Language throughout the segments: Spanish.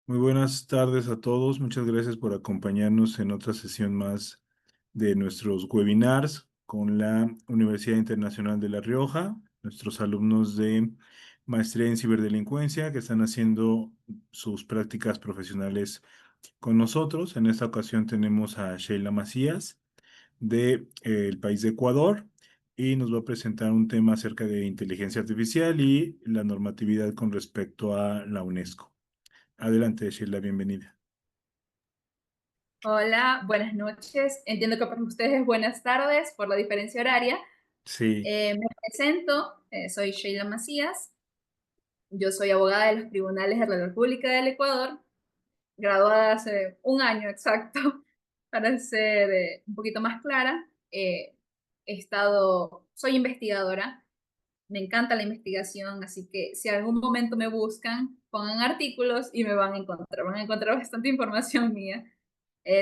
Muy buenas tardes a todos. Muchas gracias por acompañarnos en otra sesión más de nuestros webinars con la Universidad Internacional de La Rioja, nuestros alumnos de maestría en ciberdelincuencia que están haciendo sus prácticas profesionales con nosotros. En esta ocasión tenemos a Sheila Macías del país de Ecuador y nos va a presentar un tema acerca de inteligencia artificial y la normatividad con respecto a la UNESCO. Adelante, Sheila, bienvenida. Hola, buenas noches. Entiendo que para ustedes es buenas tardes por la diferencia horaria. Sí, Me presento, soy Sheila Macías. Yo soy abogada de los tribunales de la República del Ecuador, graduada hace un año exacto, para ser un poquito más clara. Soy investigadora, me encanta la investigación, así que si algún momento me buscan, pongan artículos y me van a encontrar bastante información mía.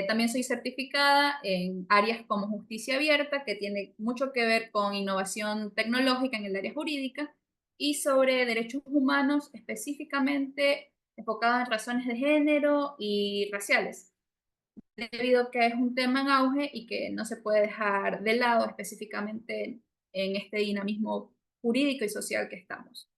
También soy certificada en áreas como justicia abierta, que tiene mucho que ver con innovación tecnológica en el área jurídica, y sobre derechos humanos, específicamente enfocada en razones de género y raciales, debido a que es un tema en auge y que no se puede dejar de lado específicamente en este dinamismo jurídico y social que estamos.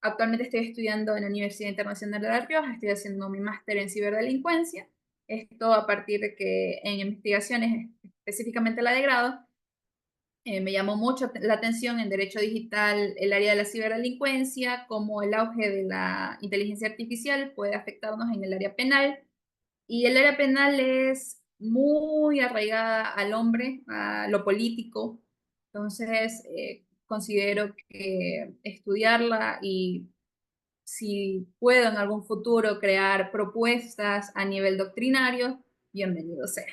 Actualmente estoy estudiando en la Universidad Internacional de La Rioja, estoy haciendo mi máster en ciberdelincuencia. Esto a partir de que en investigaciones, específicamente la de grado, me llamó mucho la atención en derecho digital el área de la ciberdelincuencia, cómo el auge de la inteligencia artificial puede afectarnos en el área penal. Y el área penal es muy arraigada al hombre, a lo político. Entonces, considero que estudiarla y si puedo en algún futuro crear propuestas a nivel doctrinario, bienvenido sea.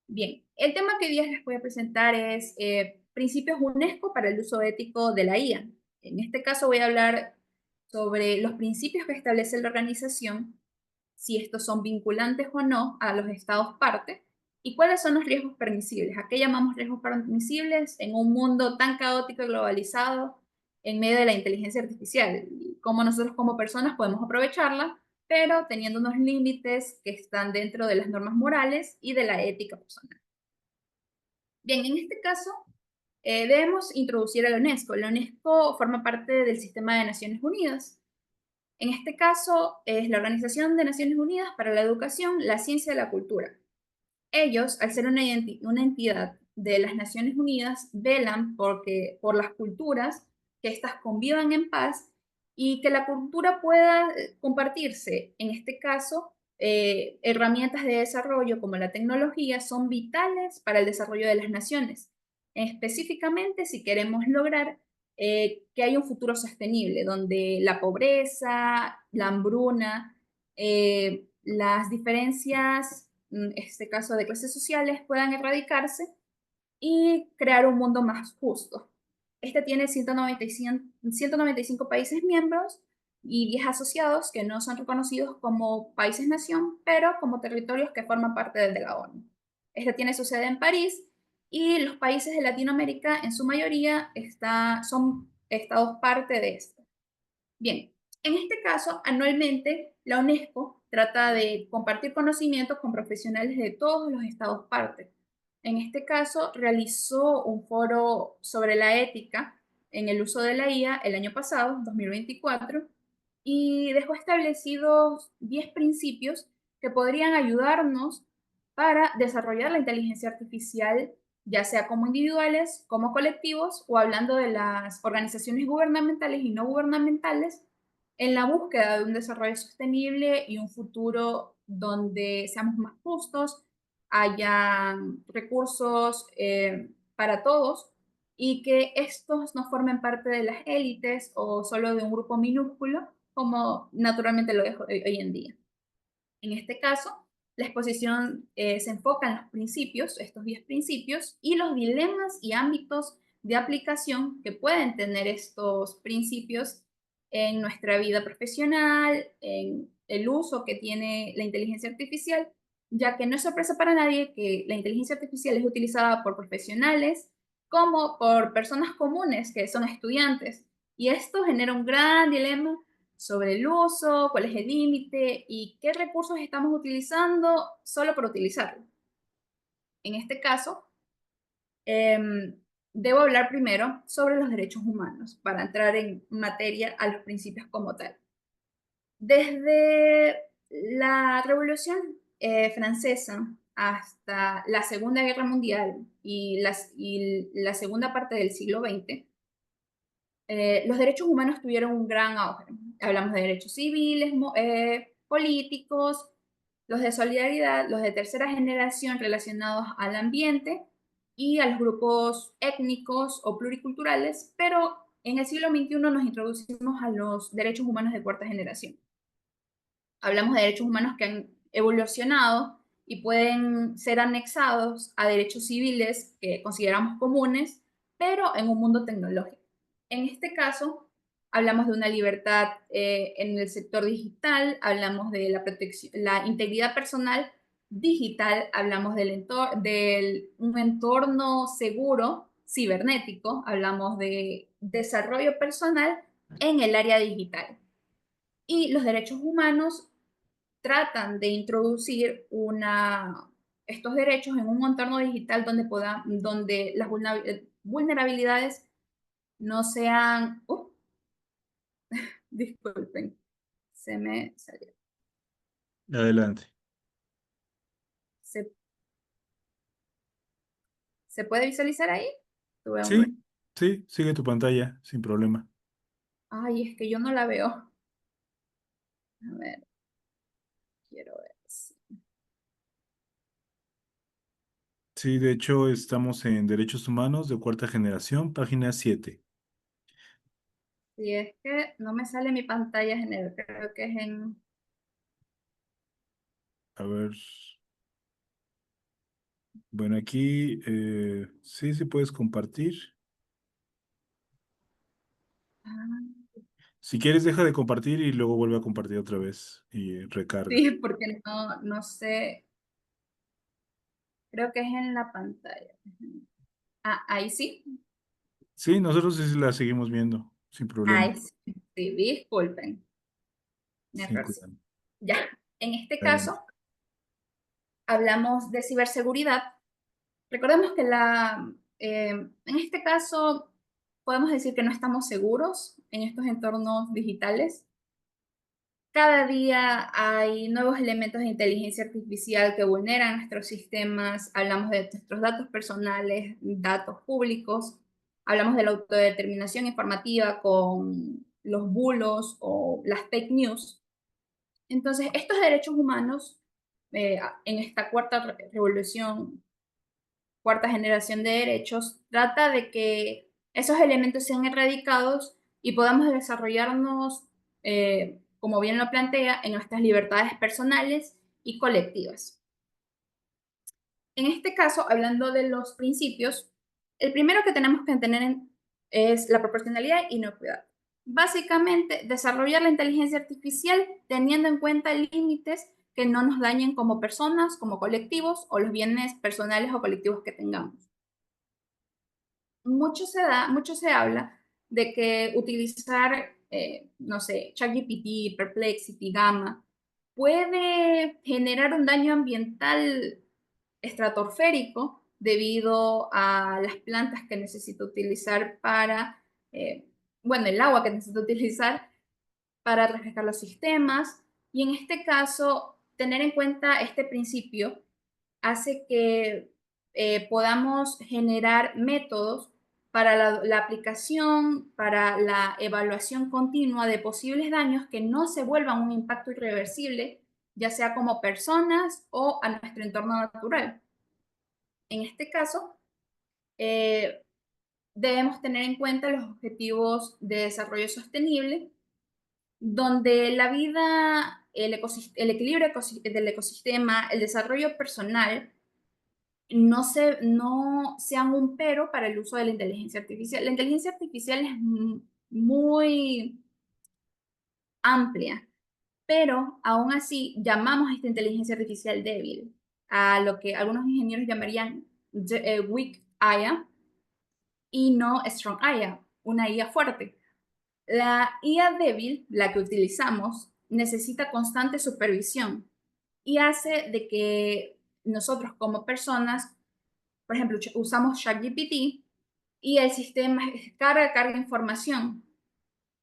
Bien, el tema que hoy día les voy a presentar es principios UNESCO para el uso ético de la IA. En este caso voy a hablar sobre los principios que establece la organización, si estos son vinculantes o no a los estados parte, y cuáles son los riesgos permisibles. ¿A qué llamamos riesgos permisibles en un mundo tan caótico y globalizado en medio de la inteligencia artificial? Y cómo nosotros como personas podemos aprovecharla, pero teniendo unos límites que están dentro de las normas morales y de la ética personal. Bien, en este caso debemos introducir a la UNESCO. La UNESCO forma parte del sistema de Naciones Unidas. En este caso, es la Organización de Naciones Unidas para la Educación, la Ciencia y la Cultura. Ellos, al ser una entidad de las Naciones Unidas, velan por las culturas, que éstas convivan en paz y que la cultura pueda compartirse. En este caso, herramientas de desarrollo como la tecnología son vitales para el desarrollo de las naciones, específicamente si queremos lograr que haya un futuro sostenible, donde la pobreza, la hambruna, las diferencias, en este caso de clases sociales, puedan erradicarse y crear un mundo más justo. Este tiene 195 países miembros y 10 asociados que no son reconocidos como países-nación, pero como territorios que forman parte de la ONU. Este tiene su sede en París y los países de Latinoamérica, en su mayoría, son estados parte de este. Bien, en este caso, anualmente la UNESCO trata de compartir conocimientos con profesionales de todos los estados partes. En este caso, realizó un foro sobre la ética en el uso de la IA el año pasado, 2024, y dejó establecidos 10 principios que podrían ayudarnos para desarrollar la inteligencia artificial, ya sea como individuales, como colectivos o hablando de las organizaciones gubernamentales y no gubernamentales, en la búsqueda de un desarrollo sostenible y un futuro donde seamos más justos, haya recursos para todos y que estos no formen parte de las élites o solo de un grupo minúsculo, como naturalmente lo es hoy en día. En este caso, la exposición se enfoca en los principios, estos 10 principios, y los dilemas y ámbitos de aplicación que pueden tener estos principios en nuestra vida profesional, en el uso que tiene la inteligencia artificial, ya que no es sorpresa para nadie que la inteligencia artificial es utilizada por profesionales como por personas comunes que son estudiantes. Y esto genera un gran dilema sobre el uso, cuál es el límite y qué recursos estamos utilizando solo por utilizarlo. En este caso, debo hablar primero sobre los derechos humanos para entrar en materia a los principios como tal. Desde la Revolución Francesa hasta la Segunda Guerra Mundial y la segunda parte del siglo XX, los derechos humanos tuvieron un gran auge. Hablamos de derechos civiles, políticos, los de solidaridad, los de tercera generación relacionados al ambiente y a los grupos étnicos o pluriculturales, pero en el siglo XXI nos introducimos a los derechos humanos de cuarta generación. Hablamos de derechos humanos que han evolucionado y pueden ser anexados a derechos civiles que consideramos comunes, pero en un mundo tecnológico. En este caso, hablamos de una libertad en el sector digital, hablamos de la protección, la integridad personal digital, hablamos del un entorno seguro cibernético, hablamos de desarrollo personal en el área digital. Y los derechos humanos tratan de introducir estos derechos en un entorno digital donde las vulnerabilidades no sean, disculpen, se me salió. Adelante. ¿Se, ¿Se puede visualizar ahí? Tuve un... Sí, sí, sigue tu pantalla, sin problema. Ay, es que yo no la veo. A ver, quiero ver. Sí, de hecho estamos en Derechos Humanos de cuarta generación, página 7. Si es que no me sale mi pantalla general, creo que es en... A ver, bueno, aquí sí, sí puedes compartir. Ah, Si quieres, deja de compartir y luego vuelve a compartir otra vez y recarga. sí, porque no sé, creo que es en la pantalla. Ah, ahí sí. Sí, nosotros sí la seguimos viendo, sin problema. Ay, sí, sí, disculpen, me Sin atrasé. cuidado. Ya, en este Adelante. caso hablamos de ciberseguridad. Recordemos que en este caso podemos decir que no estamos seguros en estos entornos digitales. Cada día hay nuevos elementos de inteligencia artificial que vulneran nuestros sistemas. Hablamos de nuestros datos personales, datos públicos. Hablamos de la autodeterminación informativa con los bulos o las fake news. Entonces, estos derechos humanos, en esta revolución, cuarta generación de derechos, trata de que esos elementos sean erradicados y podamos desarrollarnos, como bien lo plantea, en nuestras libertades personales y colectivas. En este caso, hablando de los principios, el primero que tenemos que es la proporcionalidad y inocuidad. Básicamente, desarrollar la inteligencia artificial teniendo en cuenta límites que no nos dañen como personas, como colectivos o los bienes personales o colectivos que tengamos. Mucho se habla de que utilizar, no sé, ChatGPT, Perplexity, Gamma, puede generar un daño ambiental estratosférico debido a las plantas que necesito utilizar eh, bueno, el agua que necesito utilizar para refrescar los sistemas. Y en este caso, tener en cuenta este principio hace que podamos generar métodos para la aplicación, para la evaluación continua de posibles daños que no se vuelvan un impacto irreversible, ya sea como personas o a nuestro entorno natural. En este caso, eh, debemos tener en cuenta los objetivos de desarrollo sostenible, donde la vida, el equilibrio del ecosistema, el desarrollo personal, no sean un pero para el uso de la inteligencia artificial. La inteligencia artificial es muy amplia, pero aún así llamamos a esta inteligencia artificial débil, a lo que algunos ingenieros llamarían weak IA y no strong IA, una IA fuerte. La IA débil, la que utilizamos, necesita constante supervisión y hace de que nosotros como personas, por ejemplo, usamos ChatGPT y el sistema carga información.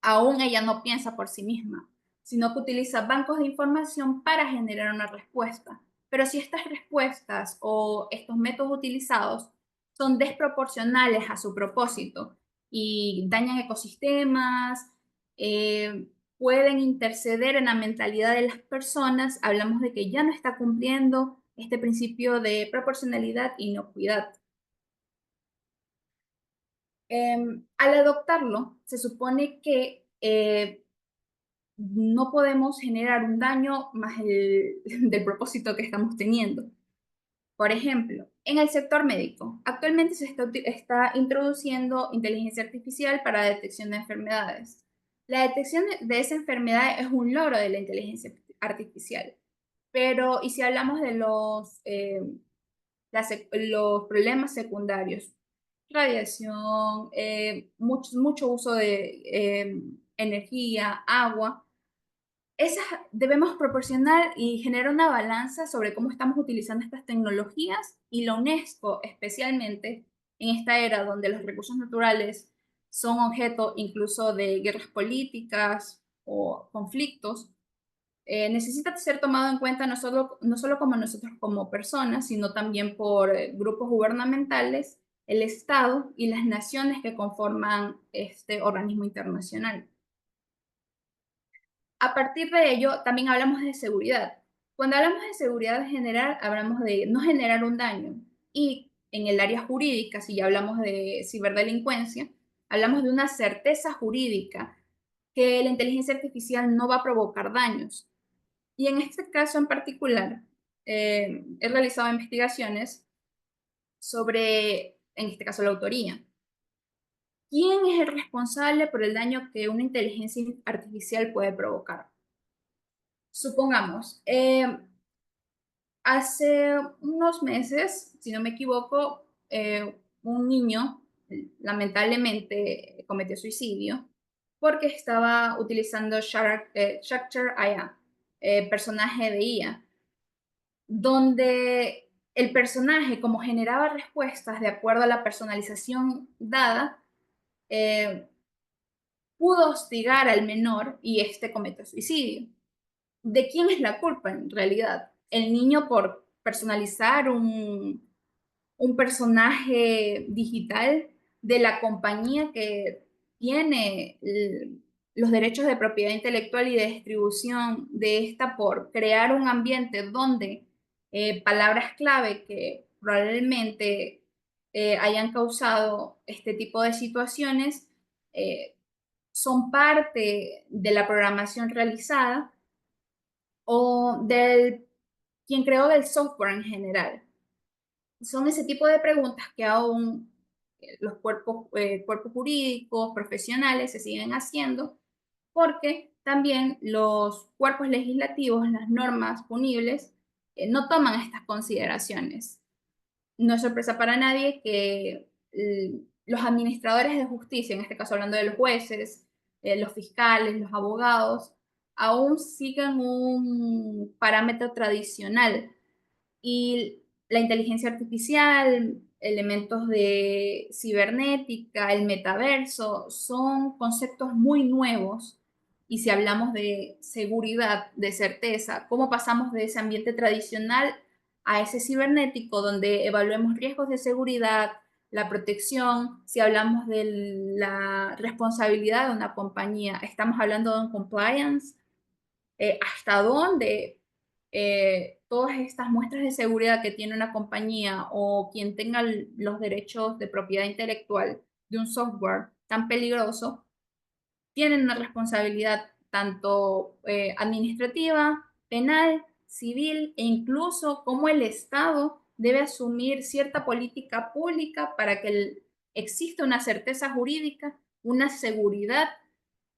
Aún ella no piensa por sí misma, sino que utiliza bancos de información para generar una respuesta. Pero si estas respuestas o estos métodos utilizados son desproporcionales a su propósito y dañan ecosistemas, pueden interceder en la mentalidad de las personas, hablamos de que ya no está cumpliendo este principio de proporcionalidad e inocuidad. Al adoptarlo, se supone que no podemos generar un daño más del propósito que estamos teniendo. Por ejemplo, en el sector médico, actualmente se está introduciendo inteligencia artificial para la detección de enfermedades. La detección de esa enfermedad es un logro de la inteligencia artificial. Pero, ¿y si hablamos de los problemas secundarios? Radiación, mucho uso de energía, agua. Esas debemos proporcionar y generar una balanza sobre cómo estamos utilizando estas tecnologías y la UNESCO, especialmente en esta era donde los recursos naturales son objeto incluso de guerras políticas o conflictos, necesita ser tomado en cuenta no solo como nosotros como personas, sino también por grupos gubernamentales, el Estado y las naciones que conforman este organismo internacional. A partir de ello, también hablamos de seguridad. Cuando hablamos de seguridad en general, hablamos de no generar un daño. Y en el área jurídica, si ya hablamos de ciberdelincuencia, hablamos de una certeza jurídica que la inteligencia artificial no va a provocar daños. Y en este caso en particular, he realizado investigaciones sobre, en este caso, la autoría. ¿Quién es el responsable por el daño que una inteligencia artificial puede provocar? Supongamos, hace unos meses, si no me equivoco, un niño lamentablemente cometió suicidio porque estaba utilizando Character IA, personaje de IA, donde el personaje, como generaba respuestas de acuerdo a la personalización dada, eh, pudo hostigar al menor y este cometió suicidio. ¿De quién es la culpa en realidad? El niño por personalizar un personaje digital de la compañía que tiene los derechos de propiedad intelectual y de distribución de esta por crear un ambiente donde palabras clave que probablemente hayan causado este tipo de situaciones son parte de la programación realizada o del quien creó del software en general. Son ese tipo de preguntas que aún los cuerpos jurídicos, profesionales se siguen haciendo, porque también los cuerpos legislativos, las normas punibles, no toman estas consideraciones. No es sorpresa para nadie que los administradores de justicia, en este caso hablando de los jueces, los fiscales, los abogados, aún sigan un parámetro tradicional y la inteligencia artificial, elementos de cibernética, el metaverso, son conceptos muy nuevos. Y si hablamos de seguridad, de certeza, ¿cómo pasamos de ese ambiente tradicional a ese cibernético donde evaluemos riesgos de seguridad, la protección? Si hablamos de la responsabilidad de una compañía, estamos hablando de un compliance, hasta dónde todas estas muestras de seguridad que tiene una compañía o quien tenga los derechos de propiedad intelectual de un software tan peligroso, tienen una responsabilidad tanto administrativa, penal, civil e incluso cómo el Estado debe asumir cierta política pública para que exista una certeza jurídica, una seguridad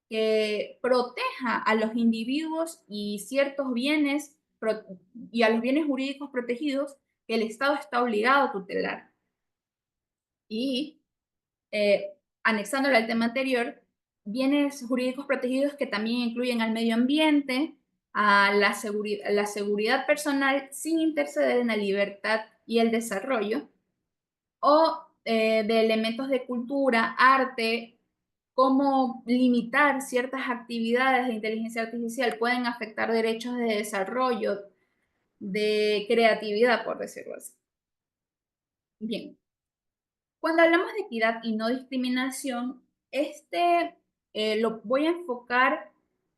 que proteja a los individuos y ciertos bienes y a los bienes jurídicos protegidos que el Estado está obligado a tutelar. Y anexándolo al tema anterior, bienes jurídicos protegidos que también incluyen al medio ambiente, a la seguridad personal sin interceder en la libertad y el desarrollo, o de elementos de cultura, arte, cómo limitar ciertas actividades de inteligencia artificial pueden afectar derechos de desarrollo, de creatividad, por decirlo así. Bien, cuando hablamos de equidad y no discriminación, lo voy a enfocar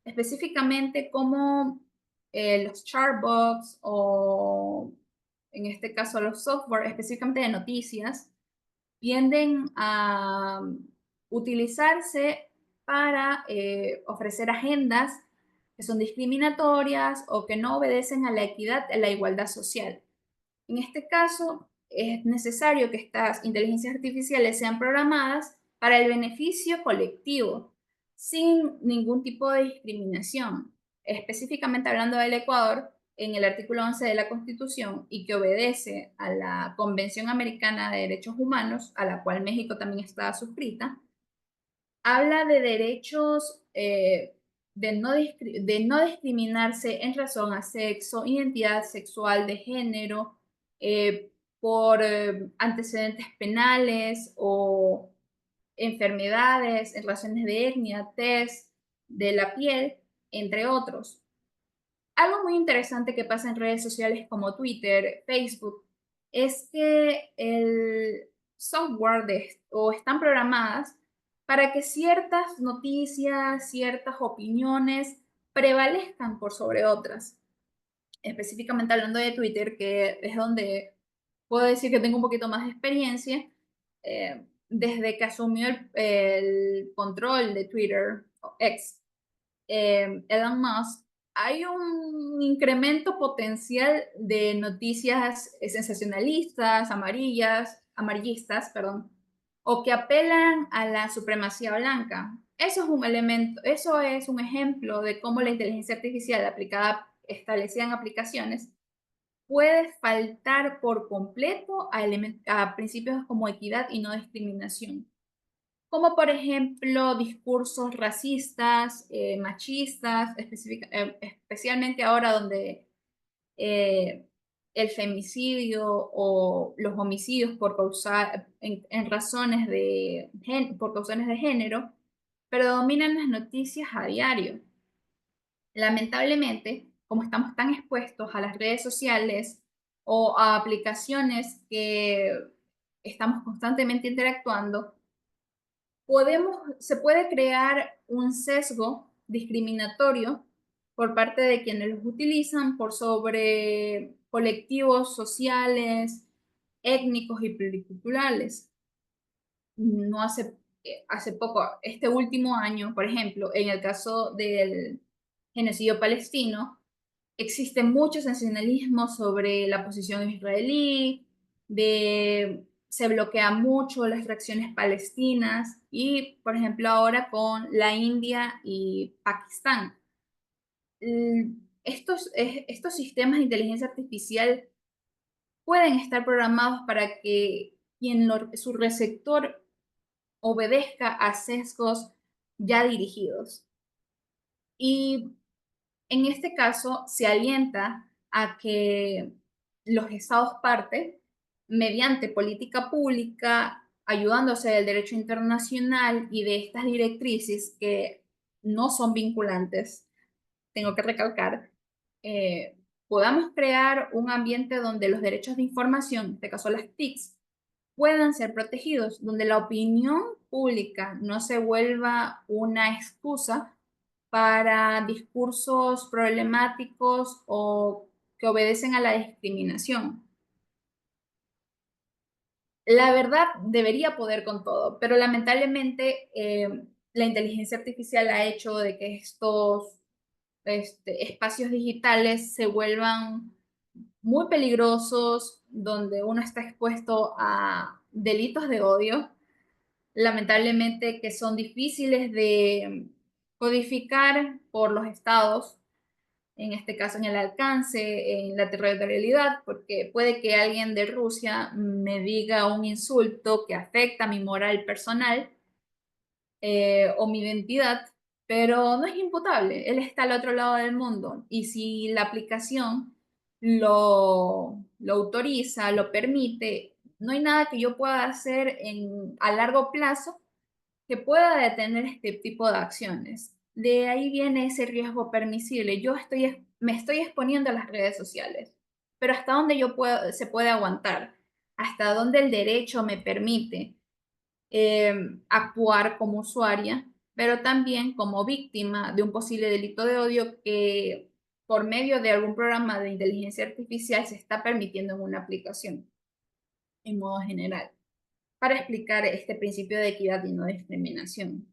específicamente como los chatbots o en este caso los software, específicamente de noticias, tienden a utilizarse para ofrecer agendas que son discriminatorias o que no obedecen a la equidad y la igualdad social. En este caso, es necesario que estas inteligencias artificiales sean programadas para el beneficio colectivo, sin ningún tipo de discriminación. Específicamente hablando del Ecuador, en el artículo 11 de la Constitución y que obedece a la Convención Americana de Derechos Humanos, a la cual México también está suscrita, habla de derechos de no discriminarse en razón a sexo, identidad sexual de género, por antecedentes penales o enfermedades en razones de etnia, tez, de la piel, entre otros. Algo muy interesante que pasa en redes sociales como Twitter, Facebook, es que el software o están programadas para que ciertas noticias, ciertas opiniones prevalezcan por sobre otras. Específicamente hablando de Twitter, que es donde puedo decir que tengo un poquito más de experiencia, desde que asumió el control de Twitter, o X, Elon Musk, hay un incremento potencial de noticias sensacionalistas, amarillistas, perdón, o que apelan a la supremacía blanca. Eso es un elemento, eso es un ejemplo de cómo la inteligencia artificial aplicada, establecida en aplicaciones, puede faltar por completo a principios como equidad y no discriminación, como por ejemplo discursos racistas, machistas, especialmente ahora donde eh, el femicidio o los homicidios en razones por razones de género predominan las noticias a diario. Lamentablemente, como estamos tan expuestos a las redes sociales o a aplicaciones que estamos constantemente interactuando, se puede crear un sesgo discriminatorio por parte de quienes los utilizan por sobre colectivos sociales, étnicos y pluriculturales. No hace poco, este último año, por ejemplo, en el caso del genocidio palestino, existe mucho sensacionalismo sobre la posición israelí, se bloquea mucho las reacciones palestinas y, por ejemplo, ahora con la India y Pakistán. Estos sistemas de inteligencia artificial pueden estar programados para que su receptor obedezca a sesgos ya dirigidos. Y en este caso, se alienta a que los estados parte, mediante política pública, ayudándose del derecho internacional y de estas directrices que no son vinculantes, tengo que recalcar, podamos crear un ambiente donde los derechos de información, en este caso las TICs, puedan ser protegidos, donde la opinión pública no se vuelva una excusa para discursos problemáticos o que obedecen a la discriminación. La verdad debería poder con todo, pero lamentablemente la inteligencia artificial ha hecho de que estos espacios digitales se vuelvan muy peligrosos, donde uno está expuesto a delitos de odio, lamentablemente que son difíciles de codificar por los estados, en este caso en el alcance, en la territorialidad, porque puede que alguien de Rusia me diga un insulto que afecta mi moral personal o mi identidad, pero no es imputable. Él está al otro lado del mundo y si la aplicación lo autoriza, lo permite, no hay nada que yo pueda hacer a largo plazo que pueda detener este tipo de acciones. De ahí viene ese riesgo permisible. Me estoy exponiendo a las redes sociales, pero ¿hasta dónde se puede aguantar? ¿Hasta dónde el derecho me permite actuar como usuaria, pero también como víctima de un posible delito de odio que por medio de algún programa de inteligencia artificial se está permitiendo en una aplicación en modo general, para explicar este principio de equidad y no discriminación?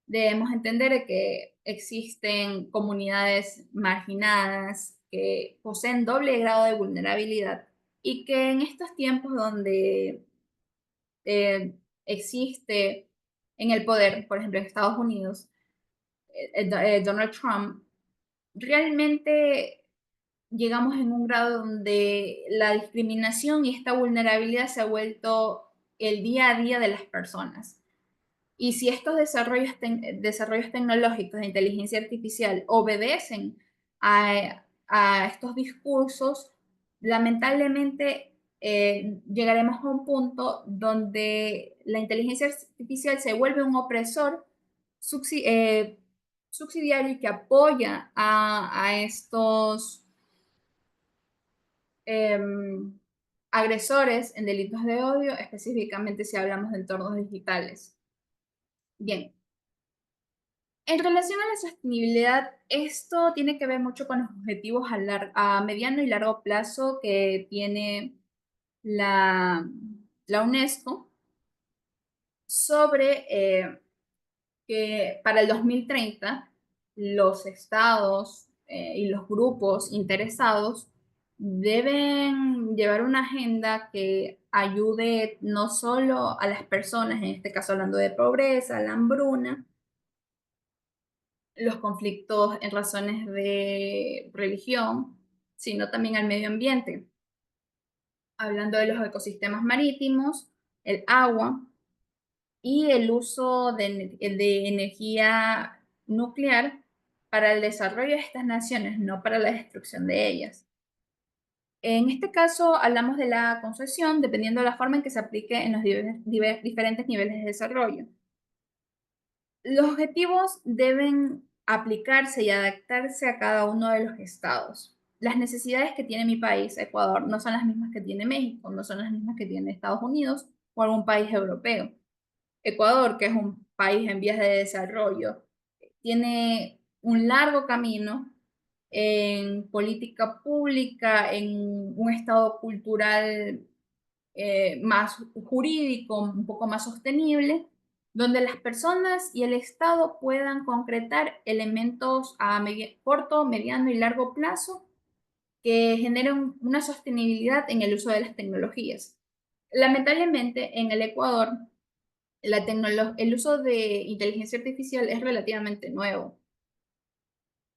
Debemos entender que existen comunidades marginadas que poseen doble grado de vulnerabilidad y que en estos tiempos donde eh, existe en el poder, por ejemplo, en Estados Unidos, Donald Trump, realmente llegamos en un grado donde la discriminación y esta vulnerabilidad se ha vuelto el día a día de las personas. Y si estos desarrollos tecnológicos de inteligencia artificial obedecen a estos discursos, lamentablemente llegaremos a un punto donde la inteligencia artificial se vuelve un opresor subsi- eh, subsidiario que apoya a estos em, agresores en delitos de odio, específicamente si hablamos de entornos digitales. Bien, en relación a la sostenibilidad, esto tiene que ver mucho con los objetivos a mediano y largo plazo que tiene la UNESCO sobre que para el 2030 los estados y los grupos interesados deben llevar una agenda que ayude no solo a las personas, en este caso hablando de pobreza, la hambruna, los conflictos en razones de religión, sino también al medio ambiente, hablando de los ecosistemas marítimos, el agua y el uso de energía nuclear para el desarrollo de estas naciones, no para la destrucción de ellas. En este caso, hablamos de la concesión dependiendo de la forma en que se aplique en los diferentes niveles de desarrollo. Los objetivos deben aplicarse y adaptarse a cada uno de los estados. Las necesidades que tiene mi país, Ecuador, no son las mismas que tiene México, no son las mismas que tiene Estados Unidos o algún país europeo. Ecuador, que es un país en vías de desarrollo, tiene un largo camino en política pública, en un estado cultural más jurídico, un poco más sostenible, donde las personas y el Estado puedan concretar elementos a corto, mediano y largo plazo que generen una sostenibilidad en el uso de las tecnologías. Lamentablemente, en el Ecuador, el uso de inteligencia artificial es relativamente nuevo.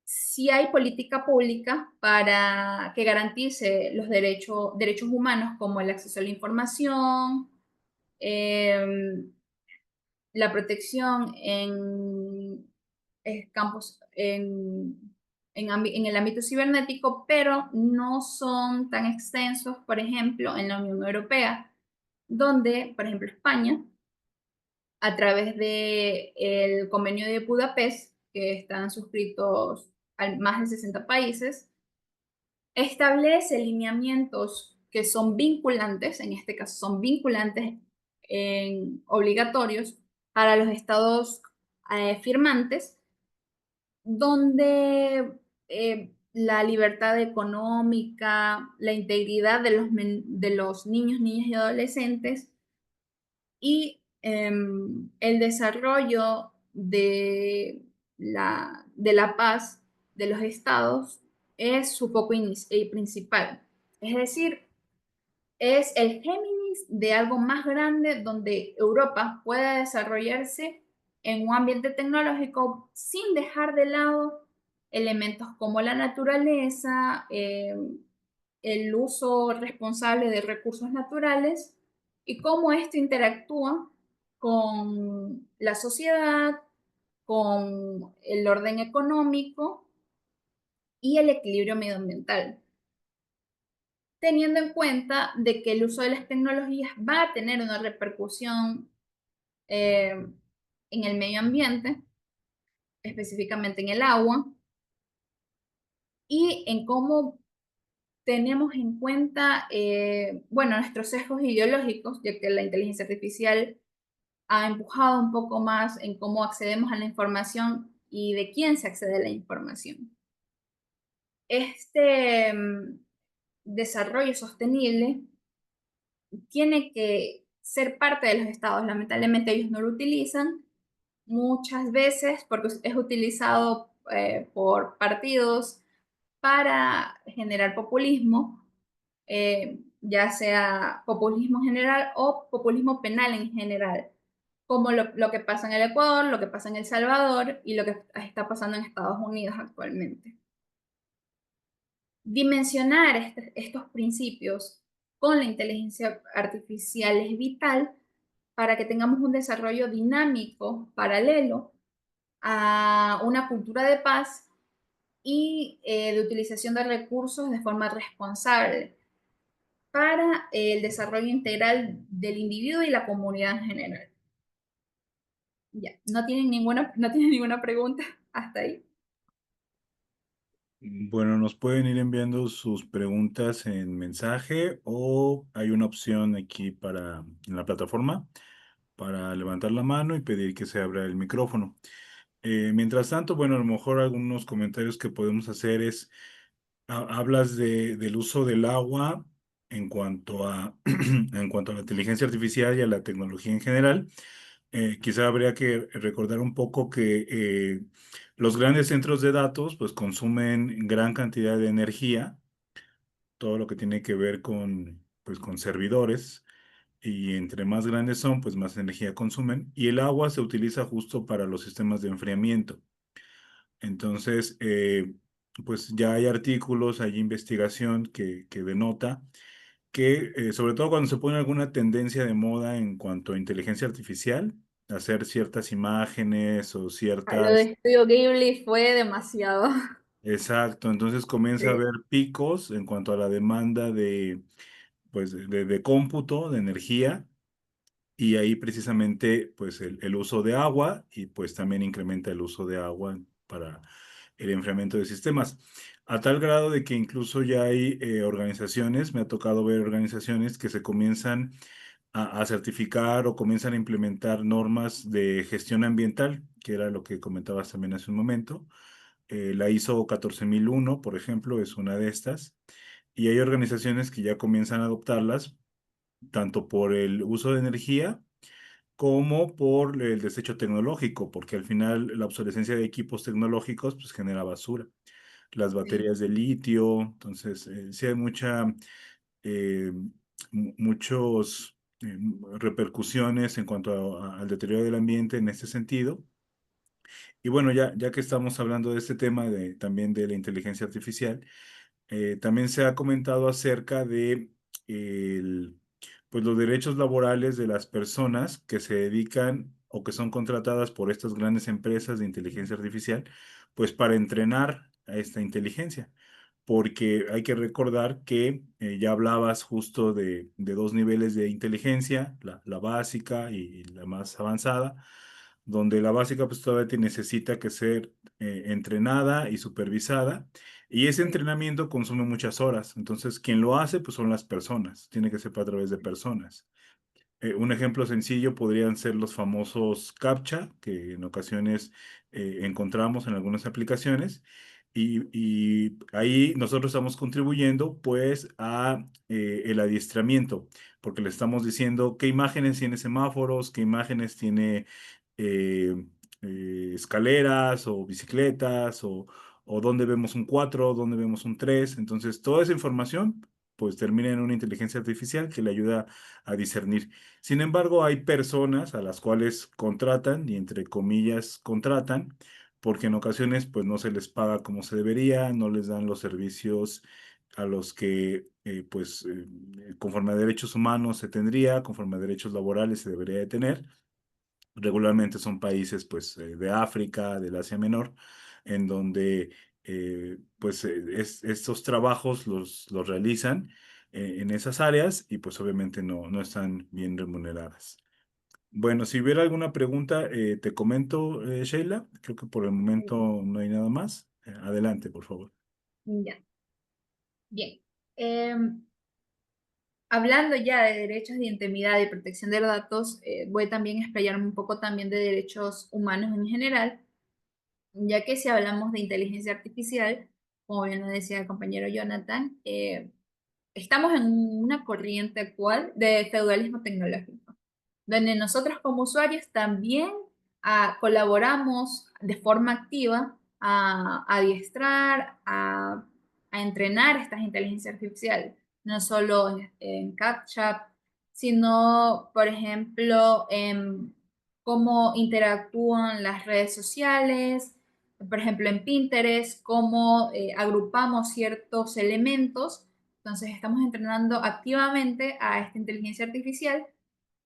Si hay política pública para que garantice los derechos humanos como el acceso a la información, eh, la protección campos en el ámbito cibernético, pero no son tan extensos, por ejemplo, en la Unión Europea, donde, por ejemplo, España, a través del convenio de Budapest, que están suscritos a más de 60 países, establece lineamientos que son vinculantes, en este caso son vinculantes obligatorios para los estados firmantes, donde la libertad económica, la integridad de los niños, niñas y adolescentes y el desarrollo de la paz de los estados es su foco principal. Es decir, es el Géminis de algo más grande donde Europa pueda desarrollarse en un ambiente tecnológico sin dejar de lado elementos como la naturaleza, el uso responsable de recursos naturales y cómo esto interactúa con la sociedad, con el orden económico y el equilibrio medioambiental, teniendo en cuenta de que el uso de las tecnologías va a tener una repercusión en el medio ambiente, específicamente en el agua, y en cómo tenemos en cuenta, bueno, nuestros sesgos ideológicos, ya que la inteligencia artificial ha empujado un poco más en cómo accedemos a la información y de quién se accede a la información. Este desarrollo sostenible tiene que ser parte de los estados. Lamentablemente ellos no lo utilizan muchas veces porque es utilizado por partidos para generar populismo, ya sea populismo general o populismo penal en general, como lo que pasa en el Ecuador, lo que pasa en El Salvador y lo que está pasando en Estados Unidos actualmente. Dimensionar estos principios con la inteligencia artificial es vital para que tengamos un desarrollo dinámico, paralelo a una cultura de paz y de utilización de recursos de forma responsable para el desarrollo integral del individuo y la comunidad en general. Ya, no tienen ninguna pregunta hasta ahí. Bueno, nos pueden ir enviando sus preguntas en mensaje o hay una opción aquí en la plataforma para levantar la mano y pedir que se abra el micrófono. Mientras tanto, bueno, a lo mejor algunos comentarios que podemos hacer es, hablas del uso del agua en cuanto a, en cuanto a la inteligencia artificial y a la tecnología en general. Quizá habría que recordar un poco que los grandes centros de datos pues consumen gran cantidad de energía, todo lo que tiene que ver pues, con servidores, y entre más grandes son, pues más energía consumen, y el agua se utiliza justo para los sistemas de enfriamiento. Entonces, pues ya hay artículos, hay investigación que denota que, sobre todo cuando se pone alguna tendencia de moda en cuanto a inteligencia artificial, hacer ciertas imágenes o Lo de ciertas... Estudio Ghibli fue demasiado. Exacto, entonces comienza a Sí, haber picos en cuanto a la demanda pues, de cómputo, de energía, y ahí precisamente pues el uso de agua y pues también incrementa el uso de agua para el enfriamiento de sistemas. A tal grado de que incluso ya hay organizaciones, me ha tocado ver organizaciones que se comienzan a certificar o comienzan a implementar normas de gestión ambiental, que era lo que comentabas también hace un momento. La ISO 14001, por ejemplo, es una de estas. Y hay organizaciones que ya comienzan a adoptarlas, tanto por el uso de energía como por el desecho tecnológico, porque al final la obsolescencia de equipos tecnológicos pues genera basura. Las sí, baterías de litio, entonces sí hay eh, muchos repercusiones en cuanto al deterioro del ambiente en este sentido. Y bueno, ya que estamos hablando de este tema también de la inteligencia artificial, también se ha comentado acerca de pues los derechos laborales de las personas que se dedican o que son contratadas por estas grandes empresas de inteligencia artificial, pues para entrenar a esta inteligencia. Porque hay que recordar que ya hablabas justo de dos niveles de inteligencia, la básica y la más avanzada, donde la básica pues todavía te necesita que ser entrenada y supervisada, y ese sí, entrenamiento consume muchas horas. Entonces, quien lo hace pues son las personas, tiene que ser a través de personas. Un ejemplo sencillo podrían ser los famosos CAPTCHA, que en ocasiones encontramos en algunas aplicaciones, y ahí nosotros estamos contribuyendo pues a el adiestramiento, porque le estamos diciendo qué imágenes tiene semáforos, qué imágenes tiene eh, escaleras o bicicletas, o dónde vemos un 4, dónde vemos un 3. Entonces, toda esa información pues termina en una inteligencia artificial que le ayuda a discernir. Sin embargo, hay personas a las cuales contratan, y entre comillas contratan, porque en ocasiones pues no se les paga como se debería, no les dan los servicios a los que conforme a derechos humanos se tendría, conforme a derechos laborales se debería de tener. Regularmente son países pues de África, del Asia Menor, en donde estos trabajos los realizan en esas áreas y pues obviamente no están bien remuneradas. Bueno, si hubiera alguna pregunta, te comento, Sheila. Creo que por el momento no hay nada más. Adelante, por favor. Ya, bien. Hablando ya de derechos de intimidad y protección de los datos, voy también a explayarme un poco también de derechos humanos en general, ya que si hablamos de inteligencia artificial, como bien lo decía el compañero Jonathan, estamos en una corriente actual de feudalismo tecnológico, donde nosotros como usuarios también colaboramos de forma activa a adiestrar, a entrenar estas inteligencias artificiales, no solo en CapTcha, sino, por ejemplo, en cómo interactúan las redes sociales, por ejemplo, en Pinterest, cómo agrupamos ciertos elementos. Entonces, estamos entrenando activamente a esta inteligencia artificial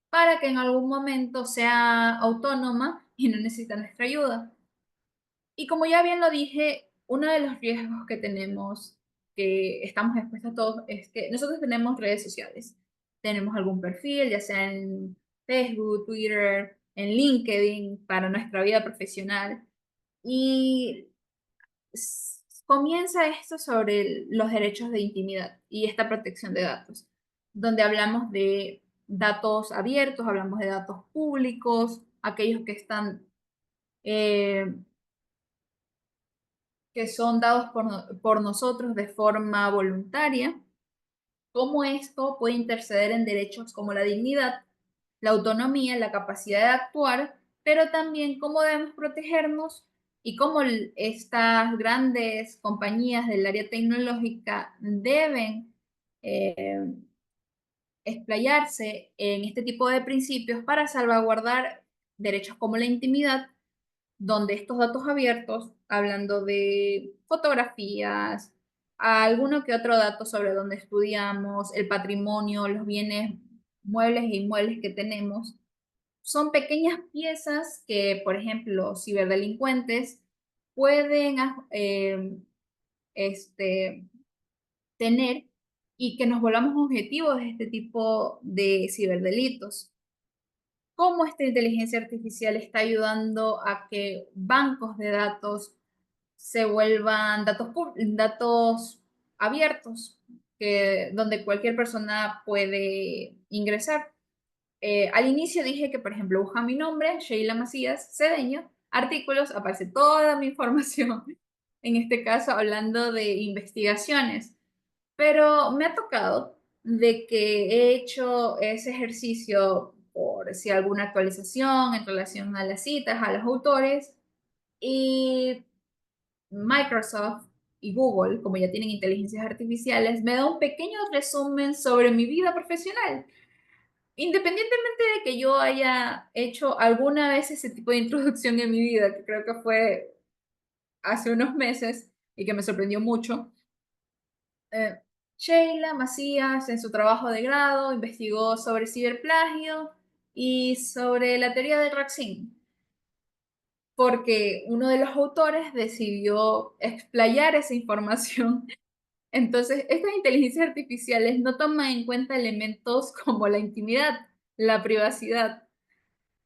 para que en algún momento sea autónoma y no necesita nuestra ayuda. Y como ya bien lo dije, uno de los riesgos que tenemos, que estamos expuestos a todos, es que nosotros tenemos redes sociales. Tenemos algún perfil, ya sea en Facebook, Twitter, en LinkedIn, para nuestra vida profesional. Y comienza esto sobre los derechos de intimidad y esta protección de datos, donde hablamos de datos abiertos, hablamos de datos públicos, aquellos que están, eh, que son dados por nosotros de forma voluntaria, cómo esto puede interceder en derechos como la dignidad, la autonomía, la capacidad de actuar, pero también cómo debemos protegernos y cómo estas grandes compañías del área tecnológica deben eh, explayarse en este tipo de principios para salvaguardar derechos como la intimidad, donde estos datos abiertos, hablando de fotografías, alguno que otro dato sobre dónde estudiamos, el patrimonio, los bienes muebles e inmuebles que tenemos, son pequeñas piezas que, por ejemplo, ciberdelincuentes pueden este, tener y que nos volvamos objetivos de este tipo de ciberdelitos. Cómo esta inteligencia artificial está ayudando a que bancos de datos se vuelvan datos abiertos, donde cualquier persona puede ingresar. Al inicio dije que, por ejemplo, busca mi nombre, Sheila Macías Cedeño, artículos, aparece toda mi información, en este caso hablando de investigaciones, pero me ha tocado de que he hecho ese ejercicio por si alguna actualización en relación a las citas, a los autores, y Microsoft y Google, como ya tienen inteligencias artificiales, me da un pequeño resumen sobre mi vida profesional. Independientemente de que yo haya hecho alguna vez ese tipo de introducción en mi vida, que creo que fue hace unos meses y que me sorprendió mucho, eh, Sheila Macías en su trabajo de grado investigó sobre ciberplagio y sobre la teoría del Raxin, porque uno de los autores decidió explayar esa información. Entonces, estas inteligencias artificiales no toman en cuenta elementos como la intimidad, la privacidad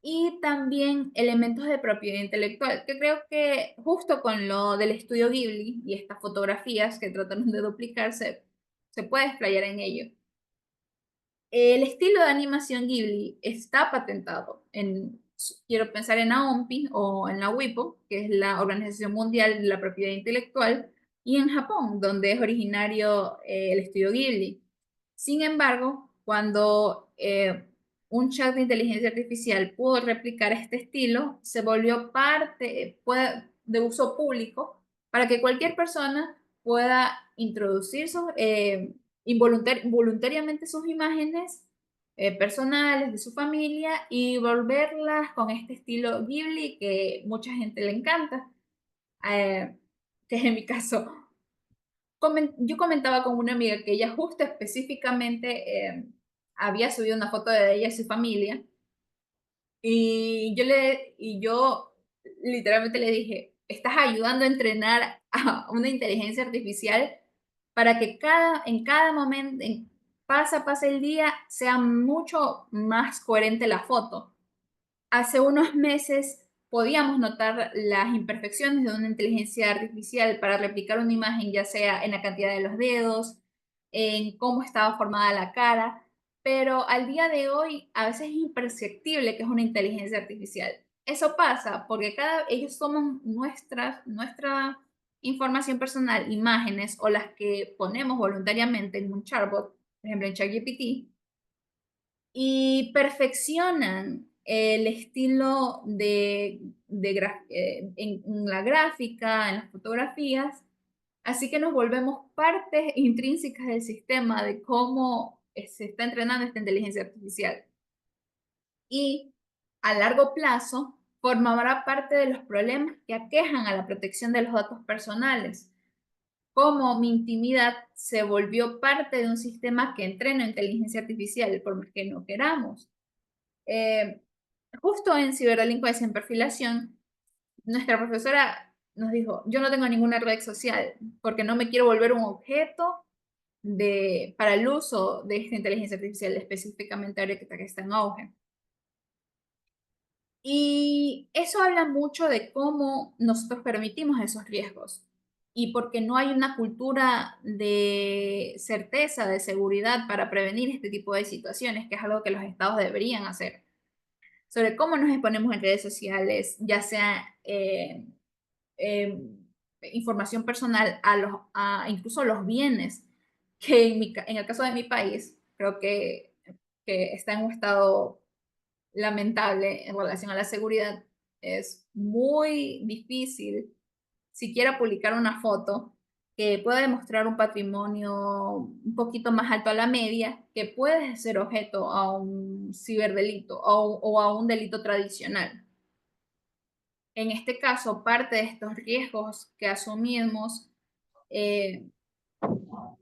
y también elementos de propiedad intelectual, que creo que justo con lo del estudio Ghibli y estas fotografías que trataron de duplicarse, se puede explayar en ello. El estilo de animación Ghibli está patentado quiero pensar en la OMPI o en la WIPO, que es la Organización Mundial de la Propiedad Intelectual, y en Japón, donde es originario el estudio Ghibli. Sin embargo, cuando un chat de inteligencia artificial pudo replicar este estilo, se volvió parte de uso público para que cualquier persona pueda introducir voluntariamente sus imágenes personales de su familia y volverlas con este estilo Ghibli que mucha gente le encanta, que es en mi caso. Yo comentaba con una amiga que ella justo específicamente había subido una foto de ella y su familia Y yo literalmente le dije, estás ayudando a entrenar a una inteligencia artificial para que en cada momento, pasa el día, sea mucho más coherente la foto. Hace unos meses podíamos notar las imperfecciones de una inteligencia artificial para replicar una imagen, ya sea en la cantidad de los dedos, en cómo estaba formada la cara, pero al día de hoy a veces es imperceptible que es una inteligencia artificial. Eso pasa porque ellos toman nuestra información personal, imágenes o las que ponemos voluntariamente en un chatbot, por ejemplo en ChatGPT, y perfeccionan el estilo en la gráfica, en las fotografías, así que nos volvemos partes intrínsecas del sistema de cómo se está entrenando esta inteligencia artificial. Y a largo plazo formará parte de los problemas que aquejan a la protección de los datos personales, como mi intimidad se volvió parte de un sistema que entrena inteligencia artificial, por más que no queramos. Eh, Justo en ciberdelincuencia en perfilación, nuestra profesora nos dijo, yo no tengo ninguna red social porque no me quiero volver un objeto para el uso de esta inteligencia artificial, específicamente ahora que está en auge. Y eso habla mucho de cómo nosotros permitimos esos riesgos y porque no hay una cultura de certeza, de seguridad para prevenir este tipo de situaciones, que es algo que los estados deberían hacer. Sobre cómo nos exponemos en redes sociales, ya sea eh, información personal incluso los bienes, que en el caso de mi país creo que está en un estado lamentable en relación a la seguridad. Es muy difícil siquiera publicar una foto que pueda demostrar un patrimonio un poquito más alto a la media, que puede ser objeto a un ciberdelito o a un delito tradicional. En este caso, parte de estos riesgos que asumimos eh,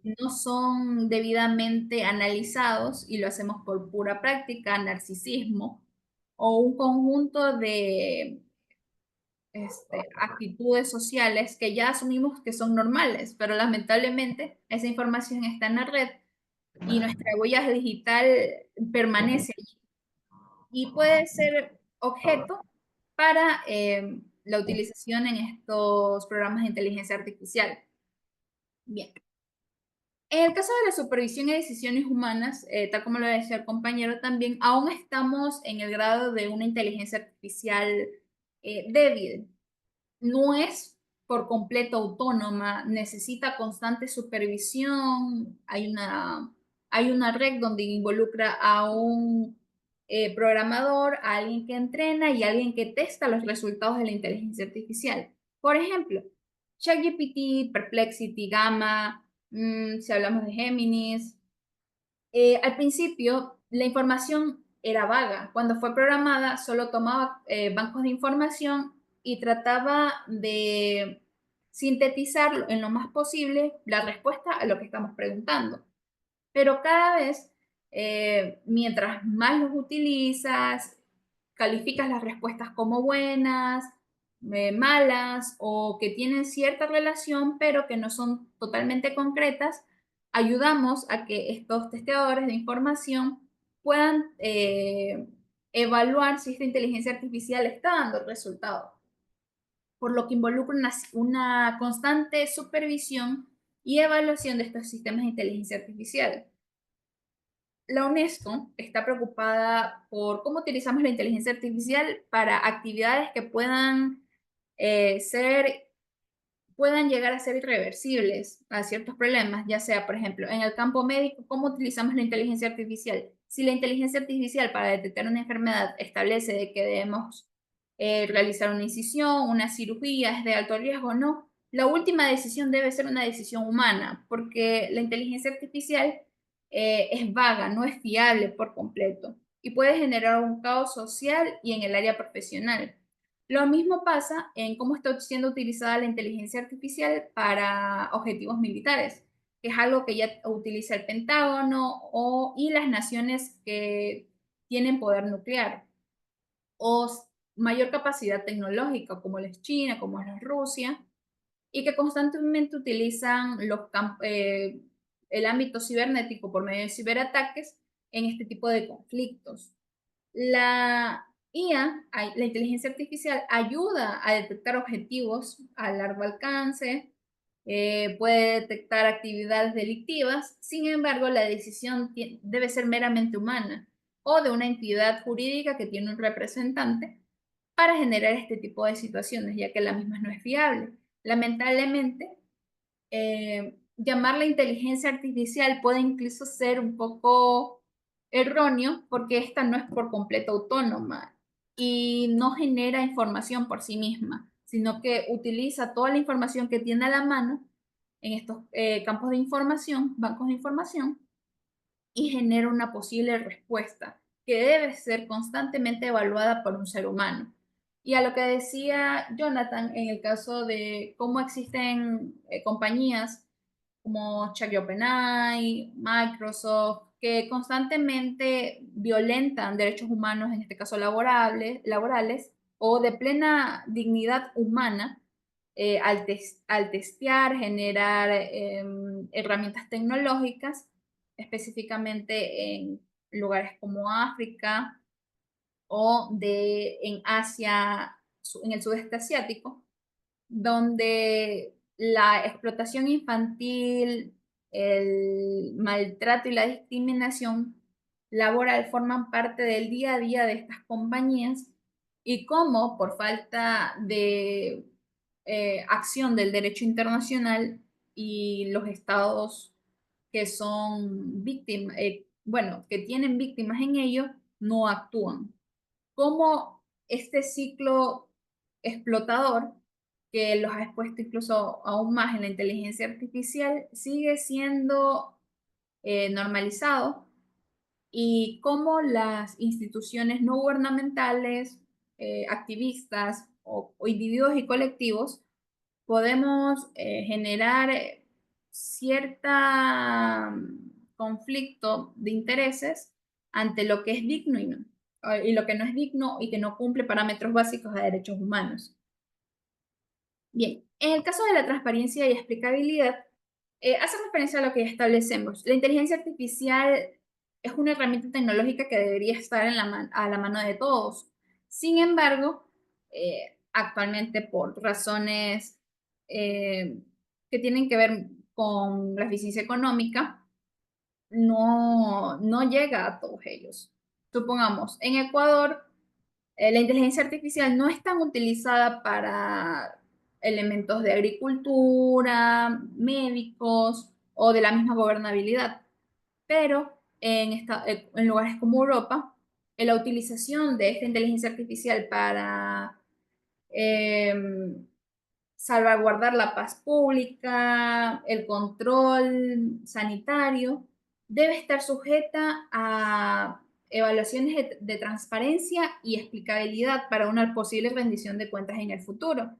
no son debidamente analizados y lo hacemos por pura práctica, narcisismo o un conjunto de actitudes sociales que ya asumimos que son normales, pero lamentablemente esa información está en la red y nuestra huella digital permanece allí y puede ser objeto para la utilización en estos programas de inteligencia artificial. Bien. En el caso de la supervisión y decisiones humanas, tal como lo decía el compañero también, aún estamos en el grado de una inteligencia artificial débil. No es por completo autónoma, necesita constante supervisión. Hay una red donde involucra a un programador, a alguien que entrena y a alguien que testa los resultados de la inteligencia artificial. Por ejemplo, ChatGPT, Perplexity, Gamma, si hablamos de Géminis, al principio, la información era vaga. Cuando fue programada, solo tomaba bancos de información y trataba de sintetizar en lo más posible la respuesta a lo que estamos preguntando. Pero cada vez, mientras más los utilizas, calificas las respuestas como buenas, malas o que tienen cierta relación, pero que no son totalmente concretas, ayudamos a que estos testeadores de información puedan evaluar si esta inteligencia artificial está dando resultados, por lo que involucra una constante supervisión y evaluación de estos sistemas de inteligencia artificial. La UNESCO está preocupada por cómo utilizamos la inteligencia artificial para actividades que eh, ser, puedan llegar a ser irreversibles a ciertos problemas, ya sea, por ejemplo, en el campo médico, cómo utilizamos la inteligencia artificial. Si la inteligencia artificial para detectar una enfermedad establece de que debemos realizar una incisión, una cirugía, es de alto riesgo o no, la última decisión debe ser una decisión humana, porque la inteligencia artificial es vaga, no es fiable por completo y puede generar un caos social y en el área profesional. Lo mismo pasa en cómo está siendo utilizada la inteligencia artificial para objetivos militares, que es algo que ya utiliza el Pentágono y las naciones que tienen poder nuclear. o mayor capacidad tecnológica, como es China, como es Rusia, y que constantemente utilizan el ámbito cibernético por medio de ciberataques en este tipo de conflictos. La IA, la inteligencia artificial, ayuda a detectar objetivos a largo alcance, puede detectar actividades delictivas, sin embargo, la decisión debe ser meramente humana o de una entidad jurídica que tiene un representante para generar este tipo de situaciones, ya que la misma no es fiable. Lamentablemente, llamarla inteligencia artificial puede incluso ser un poco erróneo porque esta no es por completo autónoma y no genera información por sí misma, sino que utiliza toda la información que tiene a la mano en estos campos de información, bancos de información, y genera una posible respuesta que debe ser constantemente evaluada por un ser humano. Y a lo que decía Jonathan, en el caso de cómo existen compañías como OpenAI, Microsoft, que constantemente violentan derechos humanos, en este caso laborales o de plena dignidad humana, al testear, generar herramientas tecnológicas, específicamente en lugares como África en Asia, en el sudeste asiático, donde la explotación infantil, el maltrato y la discriminación laboral forman parte del día a día de estas compañías y cómo por falta de acción del derecho internacional y los estados que son víctimas, bueno, que tienen víctimas en ello, no actúan. Cómo este ciclo explotador, que los ha expuesto incluso aún más en la inteligencia artificial, sigue siendo normalizado y cómo las instituciones no gubernamentales, activistas o individuos y colectivos podemos generar cierta conflicto de intereses ante lo que es digno y lo que no es digno y que no cumple parámetros básicos de derechos humanos. Bien, en el caso de la transparencia y explicabilidad, hace referencia a lo que ya establecemos. La inteligencia artificial es una herramienta tecnológica que debería estar a la mano de todos. Sin embargo, actualmente por razones que tienen que ver con la eficiencia económica, no llega a todos ellos. Supongamos, en Ecuador, la inteligencia artificial no es tan utilizada para elementos de agricultura, médicos o de la misma gobernabilidad, pero en lugares como Europa, la utilización de esta inteligencia artificial para salvaguardar la paz pública, el control sanitario, debe estar sujeta a evaluaciones de transparencia y explicabilidad para una posible rendición de cuentas en el futuro,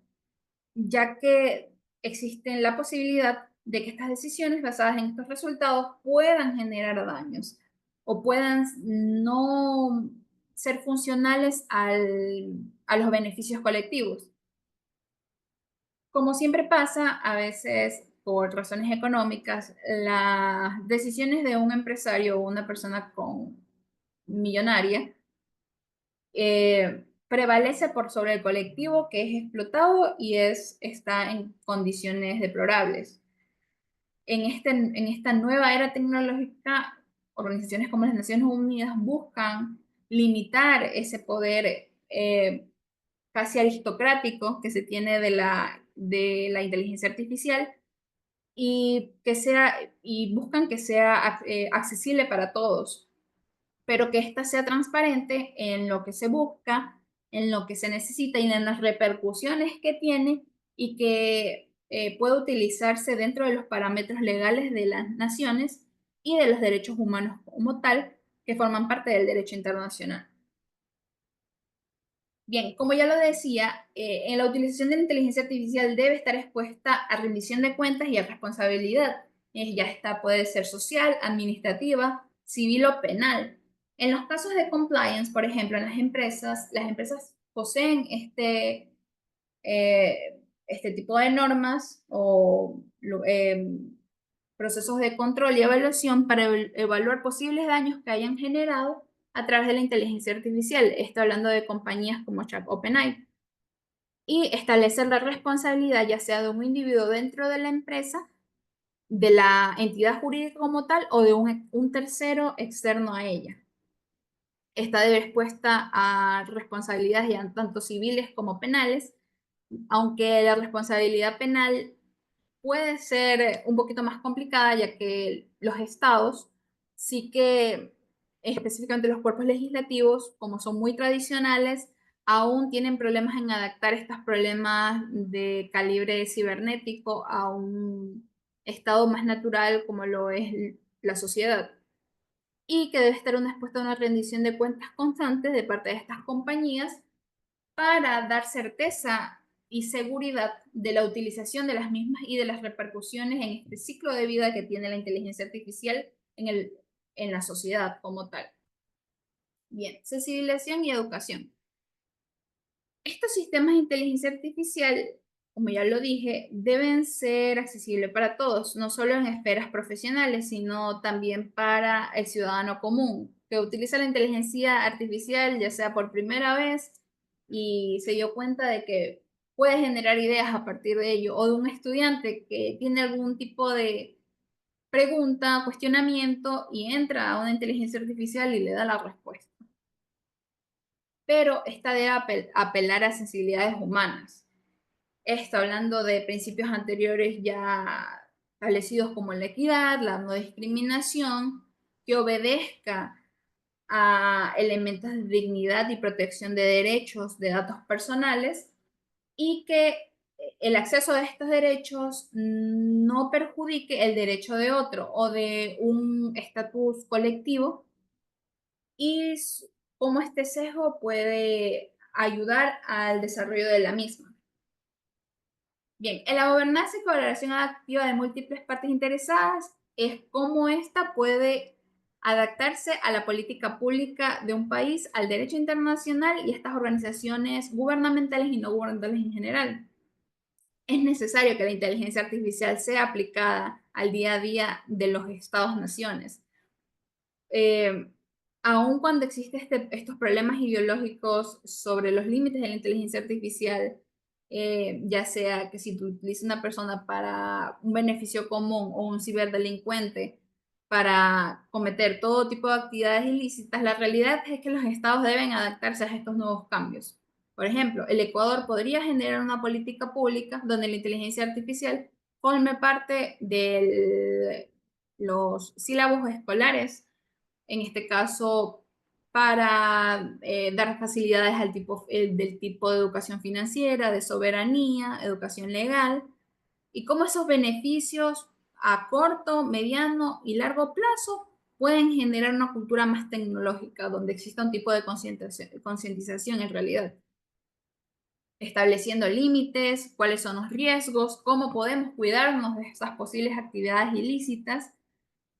ya que existe la posibilidad de que estas decisiones basadas en estos resultados puedan generar daños o puedan no ser funcionales a los beneficios colectivos. Como siempre pasa, a veces por razones económicas, las decisiones de un empresario o una persona con millonaria prevalece por sobre el colectivo que es explotado y está en condiciones deplorables. En esta nueva era tecnológica, organizaciones como las Naciones Unidas buscan limitar ese poder casi aristocrático que se tiene de la inteligencia artificial y buscan que sea accesible para todos, pero que ésta sea transparente en lo que se busca, en lo que se necesita y en las repercusiones que tiene y que pueda utilizarse dentro de los parámetros legales de las naciones y de los derechos humanos como tal, que forman parte del derecho internacional. Bien, como ya lo decía, en la utilización de la inteligencia artificial debe estar expuesta a rendición de cuentas y a responsabilidad. Ya está, puede ser social, administrativa, civil o penal. En los casos de compliance, por ejemplo, en las empresas poseen este tipo de normas o procesos de control y evaluación para evaluar posibles daños que hayan generado a través de la inteligencia artificial. Estoy hablando de compañías como Chat OpenAI. Y establecer la responsabilidad ya sea de un individuo dentro de la empresa, de la entidad jurídica como tal o de un tercero externo a ella. Esta debe expuesta a responsabilidades ya tanto civiles como penales, aunque la responsabilidad penal puede ser un poquito más complicada, ya que los estados sí que, específicamente los cuerpos legislativos, como son muy tradicionales, aún tienen problemas en adaptar estos problemas de calibre cibernético a un estado más natural como lo es la sociedad y que debe estar expuesta a una rendición de cuentas constantes de parte de estas compañías para dar certeza y seguridad de la utilización de las mismas y de las repercusiones en este ciclo de vida que tiene la inteligencia artificial en la sociedad como tal. Bien, sensibilización y educación. Estos sistemas de inteligencia artificial, como ya lo dije, deben ser accesibles para todos, no solo en esferas profesionales, sino también para el ciudadano común, que utiliza la inteligencia artificial ya sea por primera vez y se dio cuenta de que puede generar ideas a partir de ello, o de un estudiante que tiene algún tipo de pregunta, cuestionamiento y entra a una inteligencia artificial y le da la respuesta, pero esta debe apelar a sensibilidades humanas. Esto hablando de principios anteriores ya establecidos como la equidad, la no discriminación, que obedezca a elementos de dignidad y protección de derechos de datos personales y que el acceso a estos derechos no perjudique el derecho de otro o de un estatus colectivo y cómo este sesgo puede ayudar al desarrollo de la misma. Bien, en la gobernanza y colaboración activa de múltiples partes interesadas es cómo ésta puede adaptarse a la política pública de un país, al derecho internacional y estas organizaciones gubernamentales y no gubernamentales en general. Es necesario que la inteligencia artificial sea aplicada al día a día de los estados-naciones, eh, aun cuando existen estos problemas ideológicos sobre los límites de la inteligencia artificial, ya sea que si tú utilizas una persona para un beneficio común o un ciberdelincuente para cometer todo tipo de actividades ilícitas, la realidad es que los estados deben adaptarse a estos nuevos cambios. Por ejemplo, el Ecuador podría generar una política pública donde la inteligencia artificial forme parte de los sílabos escolares, en este caso para dar facilidades del tipo de educación financiera, de soberanía, educación legal, y cómo esos beneficios a corto, mediano y largo plazo pueden generar una cultura más tecnológica, donde exista un tipo de concientización en realidad, estableciendo límites, cuáles son los riesgos, cómo podemos cuidarnos de estas posibles actividades ilícitas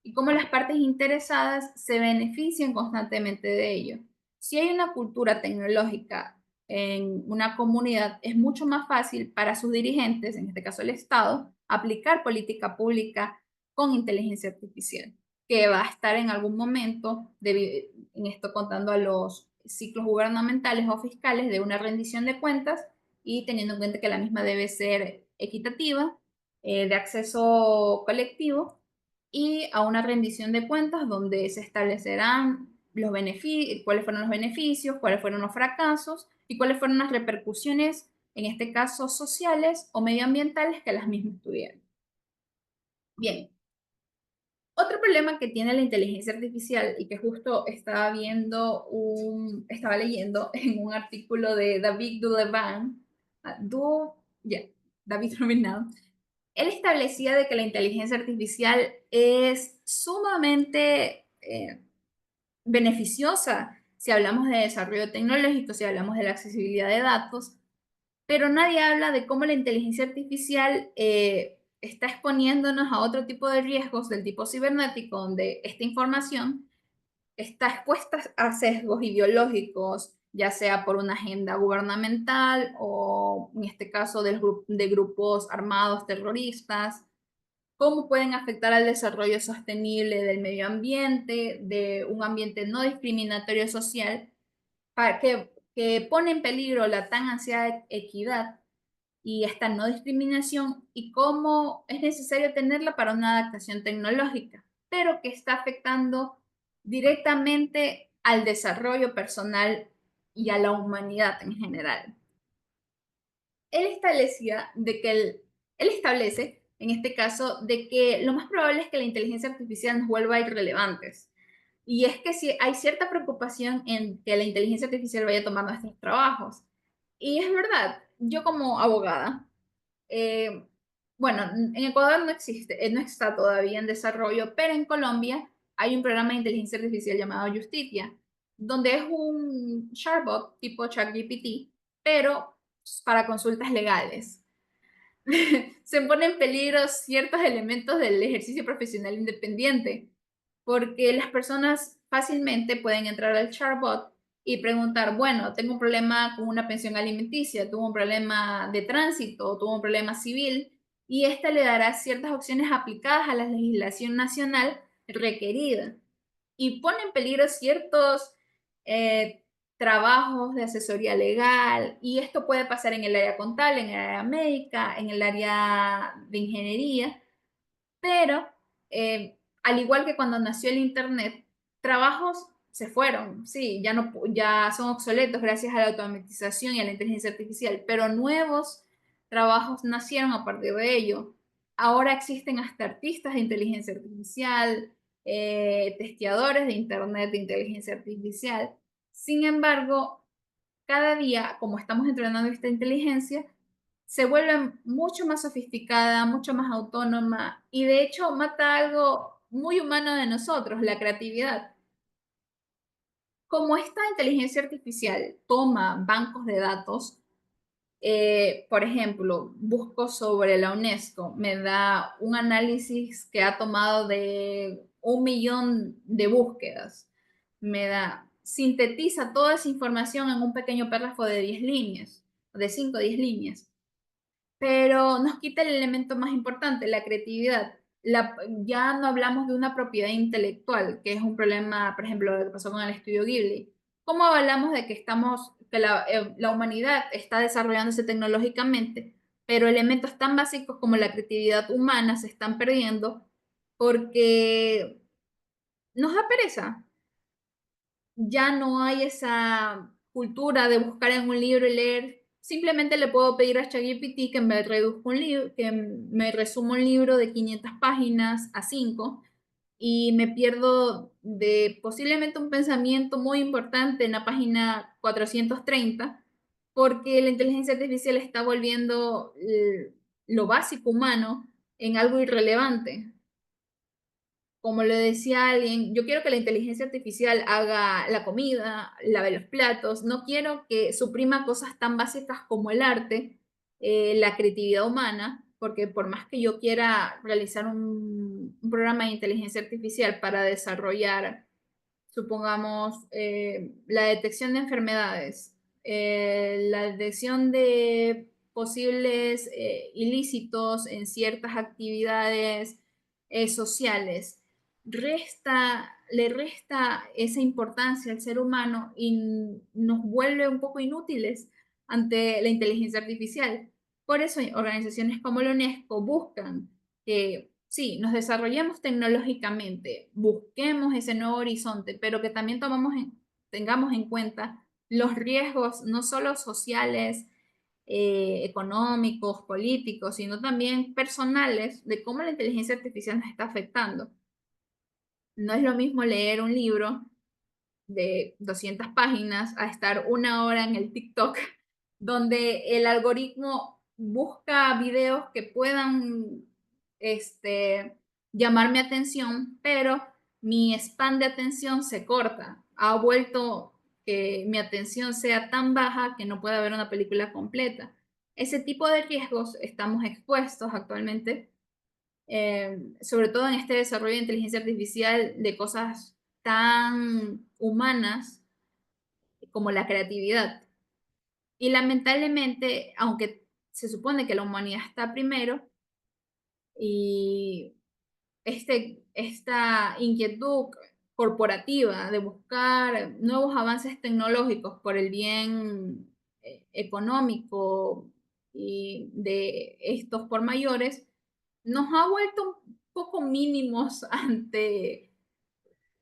y cómo las partes interesadas se benefician constantemente de ello. Si hay una cultura tecnológica en una comunidad, es mucho más fácil para sus dirigentes, en este caso el Estado, aplicar política pública con inteligencia artificial, que va a estar en algún momento, en esto contando a los ciclos gubernamentales o fiscales, de una rendición de cuentas y teniendo en cuenta que la misma debe ser equitativa, de acceso colectivo y a una rendición de cuentas donde se establecerán los beneficios, cuáles fueron los beneficios, cuáles fueron los fracasos y cuáles fueron las repercusiones, en este caso sociales o medioambientales, que las mismas tuvieron. Bien, otro problema que tiene la inteligencia artificial y que justo estaba leyendo en un artículo de David Dulevin, David Rubineau, él establecía de que la inteligencia artificial es sumamente beneficiosa si hablamos de desarrollo tecnológico, si hablamos de la accesibilidad de datos, pero nadie habla de cómo la inteligencia artificial está exponiéndonos a otro tipo de riesgos del tipo cibernético, donde esta información está expuesta a sesgos ideológicos, ya sea por una agenda gubernamental o en este caso de grupos armados terroristas, cómo pueden afectar al desarrollo sostenible del medio ambiente, de un ambiente no discriminatorio social, que pone en peligro la tan ansiada equidad y esta no discriminación y cómo es necesario tenerla para una adaptación tecnológica, pero que está afectando directamente al desarrollo personal y a la humanidad en general. Él establecía de que él establece, en este caso, de que lo más probable es que la inteligencia artificial nos vuelva irrelevantes. Y es que si hay cierta preocupación en que la inteligencia artificial vaya a tomar nuestros trabajos. Y es verdad, yo como abogada, eh, bueno, en Ecuador no existe, no está todavía en desarrollo, pero en Colombia hay un programa de inteligencia artificial llamado Justitia, donde es un chatbot tipo ChatGPT, pero para consultas legales. Se ponen en peligro ciertos elementos del ejercicio profesional independiente, porque las personas fácilmente pueden entrar al chatbot y preguntar, bueno, tengo un problema con una pensión alimenticia, tuve un problema de tránsito, tuve un problema civil, y esta le dará ciertas opciones aplicadas a la legislación nacional requerida y pone en peligro ciertos eh, trabajos de asesoría legal y esto puede pasar en el área contable, en el área médica, en el área de ingeniería, pero al igual que cuando nació el Internet, trabajos se fueron, sí, ya, no, ya son obsoletos gracias a la automatización y a la inteligencia artificial, pero nuevos trabajos nacieron a partir de ello. Ahora existen hasta artistas de inteligencia artificial, testeadores de Internet de inteligencia artificial. Sin embargo, cada día, como estamos entrenando esta inteligencia, se vuelve mucho más sofisticada, mucho más autónoma y de hecho mata algo muy humano de nosotros, la creatividad. Como esta inteligencia artificial toma bancos de datos, por ejemplo, busco sobre la UNESCO, me da un análisis que ha tomado de 1 millón de búsquedas, me da, sintetiza toda esa información en un pequeño párrafo de 10 líneas, de 5 o 10 líneas, pero nos quita el elemento más importante, la creatividad. Ya no hablamos de una propiedad intelectual, que es un problema, por ejemplo, lo que pasó con el estudio Ghibli. ¿Cómo hablamos de que la humanidad está desarrollándose tecnológicamente, pero elementos tan básicos como la creatividad humana se están perdiendo porque nos da pereza? Ya no hay esa cultura de buscar en un libro y leer. Simplemente le puedo pedir a ChatGPT que me reduzca un libro, que me resuma un libro de 500 páginas a 5 y me pierdo de posiblemente un pensamiento muy importante en la página 430 porque la inteligencia artificial está volviendo lo básico humano en algo irrelevante. Como le decía alguien, yo quiero que la inteligencia artificial haga la comida, lave los platos, no quiero que suprima cosas tan básicas como el arte, la creatividad humana, porque por más que yo quiera realizar un programa de inteligencia artificial para desarrollar, supongamos, la detección de enfermedades, la detección de posibles ilícitos en ciertas actividades sociales, le resta esa importancia al ser humano y nos vuelve un poco inútiles ante la inteligencia artificial. Por eso organizaciones como la UNESCO buscan que sí, nos desarrollemos tecnológicamente, busquemos ese nuevo horizonte, pero que también tengamos en cuenta los riesgos no solo sociales, económicos, políticos, sino también personales de cómo la inteligencia artificial nos está afectando. No es lo mismo leer un libro de 200 páginas a estar 1 hora en el TikTok, donde el algoritmo busca videos que puedan llamar mi atención, pero mi span de atención se corta. Ha vuelto que mi atención sea tan baja que no pueda ver una película completa. Ese tipo de riesgos estamos expuestos actualmente, sobre todo en este desarrollo de inteligencia artificial de cosas tan humanas como la creatividad. Y lamentablemente, aunque se supone que la humanidad está primero, y esta inquietud corporativa de buscar nuevos avances tecnológicos por el bien económico y de estos por mayores, nos ha vuelto un poco mínimos ante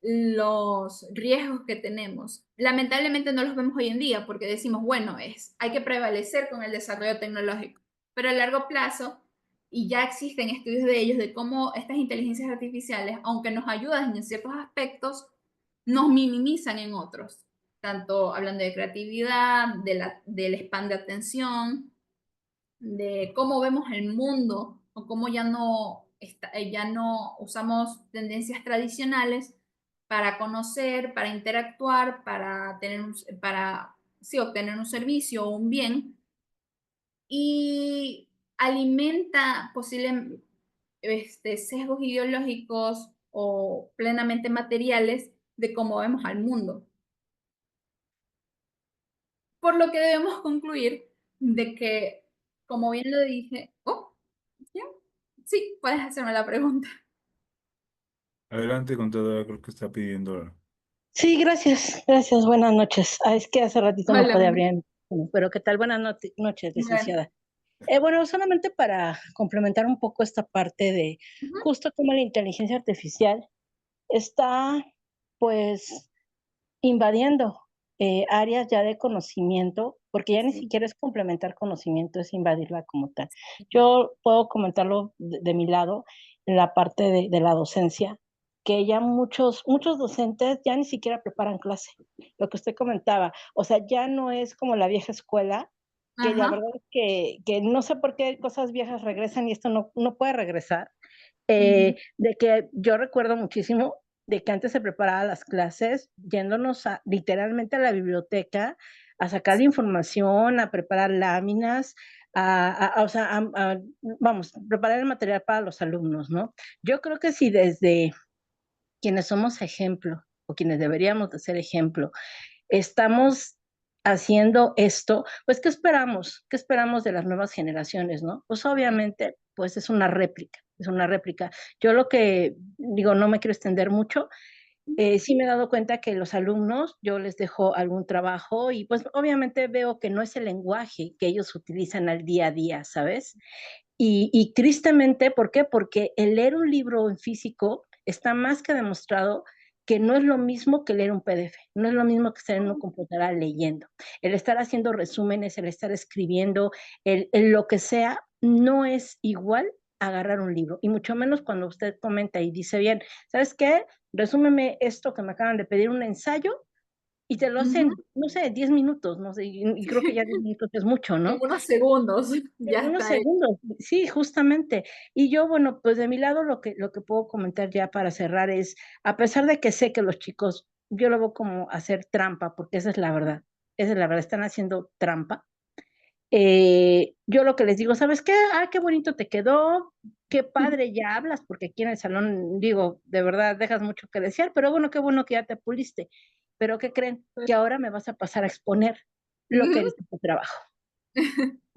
los riesgos que tenemos. Lamentablemente no los vemos hoy en día porque decimos, bueno, hay que prevalecer con el desarrollo tecnológico, pero a largo plazo, y ya existen estudios de ellos, de cómo estas inteligencias artificiales, aunque nos ayudan en ciertos aspectos, nos minimizan en otros, tanto hablando de creatividad, del span de atención, de cómo vemos el mundo o cómo ya no usamos tendencias tradicionales para conocer, para interactuar, para sí, obtener un servicio o un bien, y alimenta posibles sesgos ideológicos o plenamente materiales de cómo vemos al mundo. Por lo que debemos concluir de que, como bien lo dije, ¿ya? Sí, puedes hacerme la pregunta. Adelante, contadora, creo que está pidiendo. Sí, gracias, gracias, buenas noches. Es que hace ratito no Hola, podía abrir, pero ¿qué tal? Buenas noches, bueno, licenciada. Bueno, solamente para complementar un poco esta parte de ujú, justo cómo la inteligencia artificial está, pues, invadiendo áreas ya de conocimiento, porque ya ni sí, siquiera es complementar conocimiento, es invadirla como tal. Yo puedo comentarlo de mi lado, en la parte de la docencia, que ya muchos docentes ya ni siquiera preparan clase. Lo que usted comentaba, o sea, ya no es como la vieja escuela, que la ajá, verdad es que no sé por qué cosas viejas regresan y esto no puede regresar. ujú, De que yo recuerdo muchísimo de que antes se preparaba las clases yéndonos literalmente a la biblioteca a sacar la información, a preparar láminas, o sea, vamos, preparar el material para los alumnos, ¿no? Yo creo que si desde quienes somos ejemplo o quienes deberíamos de ser ejemplo, estamos haciendo esto, pues, ¿qué esperamos? ¿Qué esperamos de las nuevas generaciones, no? Pues, sí, obviamente, pues, es una réplica, es una réplica. Yo lo que digo, no me quiero extender mucho, sí me he dado cuenta que los alumnos, yo les dejo algún trabajo y, pues, obviamente veo que no es el lenguaje que ellos utilizan al día a día, ¿sabes? Y tristemente, ¿por qué? Porque el leer un libro en físico está más que demostrado que no es lo mismo que leer un PDF, no es lo mismo que estar en una computadora leyendo. El estar haciendo resúmenes, el estar escribiendo, el lo que sea, no es igual a agarrar un libro, y mucho menos cuando usted comenta y dice bien, ¿sabes qué? Resúmeme esto que me acaban de pedir, un ensayo, y te lo ujú, hacen, no sé, 10 minutos, no sé, y creo que ya 10 minutos es mucho, en ¿no? unos segundos En ya unos está ahí. segundos, sí, justamente. Y yo, bueno, pues de mi lado lo que puedo comentar ya para cerrar es, a pesar de que sé que los chicos, yo lo veo como hacer trampa, porque esa es la verdad, están haciendo trampa. Yo lo que les digo, ¿sabes qué? Ah, qué bonito te quedó, qué padre ya hablas, porque aquí en el salón, digo, de verdad dejas mucho que desear, pero bueno, qué bueno que ya te puliste. Pero ¿qué creen? Que ahora me vas a pasar a exponer lo que Ujú. viste en tu trabajo.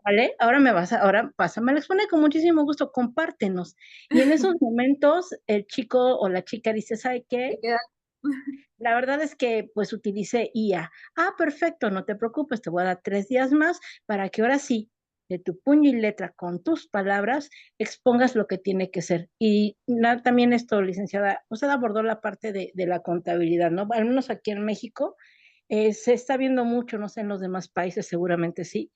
¿Vale? Ahora pásame a exponer con muchísimo gusto, compártenos. Y en esos momentos, el chico o la chica dice: "¿Sabe qué? Te queda La verdad es que, pues, utilicé IA". "Ah, perfecto, no te preocupes, te voy a dar 3 días más para que ahora sí, de tu puño y letra, con tus palabras, expongas lo que tiene que ser". Y también esto, licenciada, usted abordó la parte de la contabilidad, ¿no? Al menos aquí en México, se está viendo mucho, no sé, en los demás países seguramente sí,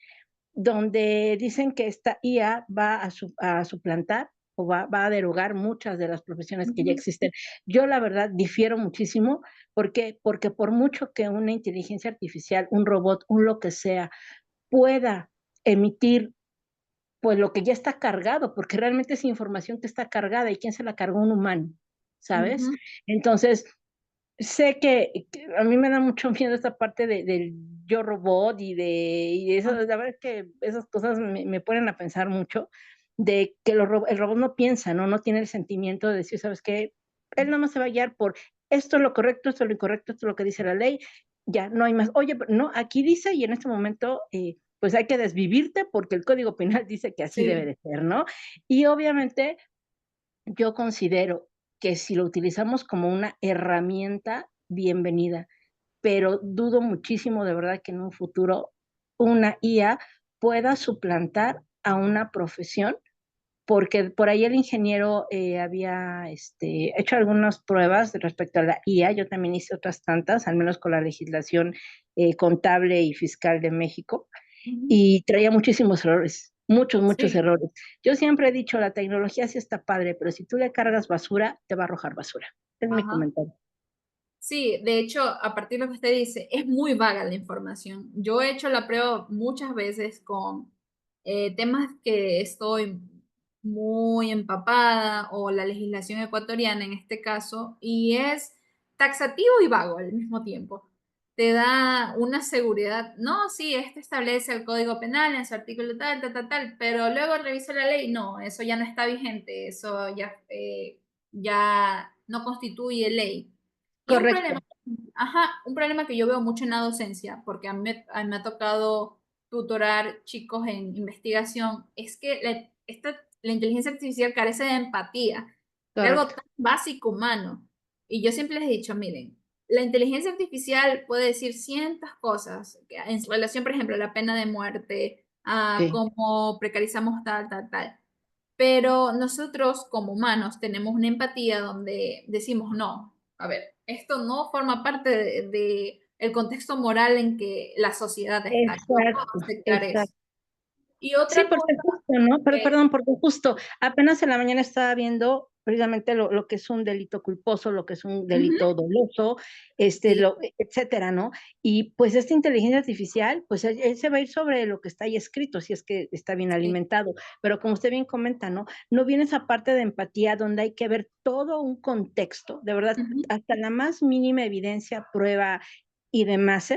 donde dicen que esta IA va a suplantar o va a derogar muchas de las profesiones que ya ujú, existen. Yo, la verdad, difiero muchísimo, ¿por qué? Porque por mucho que una inteligencia artificial, un robot, un lo que sea, pueda emitir, pues, lo que ya está cargado, porque realmente es información que está cargada, ¿y quién se la cargó? Un humano, ¿sabes? ujú, Entonces, sé que a mí me da mucho miedo esta parte del yo robot y de eso, ah, la verdad es que esas cosas me ponen a pensar mucho, de que el robot no piensa, ¿no? No tiene el sentimiento de decir, ¿sabes qué? Él nada más se va a guiar por esto es lo correcto, esto es lo incorrecto, esto es lo que dice la ley, ya no hay más. Oye, no, aquí dice y en este momento pues hay que desvivirte porque el Código Penal dice que así debe Sí, de ser, ¿no? Y obviamente yo considero que si lo utilizamos como una herramienta, bienvenida, pero dudo muchísimo de verdad que en un futuro una IA pueda suplantar a una profesión porque por ahí el ingeniero había hecho algunas pruebas respecto a la IA, yo también hice otras tantas, al menos con la legislación contable y fiscal de México, ujú, y traía muchísimos errores, muchos, muchos sí, errores. Yo siempre he dicho, la tecnología sí está padre, pero si tú le cargas basura, te va a arrojar basura. Es mi ajá. comentario. Sí, de hecho, a partir de lo que usted dice, es muy vaga la información. Yo he hecho la prueba muchas veces con temas que estoy muy empapada o la legislación ecuatoriana en este caso, y es taxativo y vago al mismo tiempo. Te da una seguridad, no, sí, este establece el Código Penal en su artículo tal, tal, tal, tal, pero luego revisa la ley, no, eso ya no está vigente, eso ya no constituye ley. Y Correcto, un problema que yo veo mucho en la docencia, porque a mí me ha tocado tutorar chicos en investigación, es que la inteligencia artificial carece de empatía, de algo correcto. tan básico humano. Y yo siempre les he dicho, miren, la inteligencia artificial puede decir cientos cosas en relación, por ejemplo, a la pena de muerte, a Sí, cómo precarizamos tal, tal, tal. Pero nosotros como humanos tenemos una empatía donde decimos, no, a ver, esto no forma parte de el contexto moral en que la sociedad está. Yo no puedo exacto, aceptar eso. exacto. Y Sí, otra porque cosa justo, ¿no? Pero que... perdón, porque justo apenas en la mañana estaba viendo precisamente lo que es un delito culposo, lo que es un Ujú, delito doloso, sí, etcétera, ¿no? Y pues esta inteligencia artificial, pues él se va a ir sobre lo que está ahí escrito, si es que está bien sí, alimentado. Pero como usted bien comenta, ¿no? No viene esa parte de empatía donde hay que ver todo un contexto, de verdad, ujú. hasta la más mínima evidencia, prueba y demás,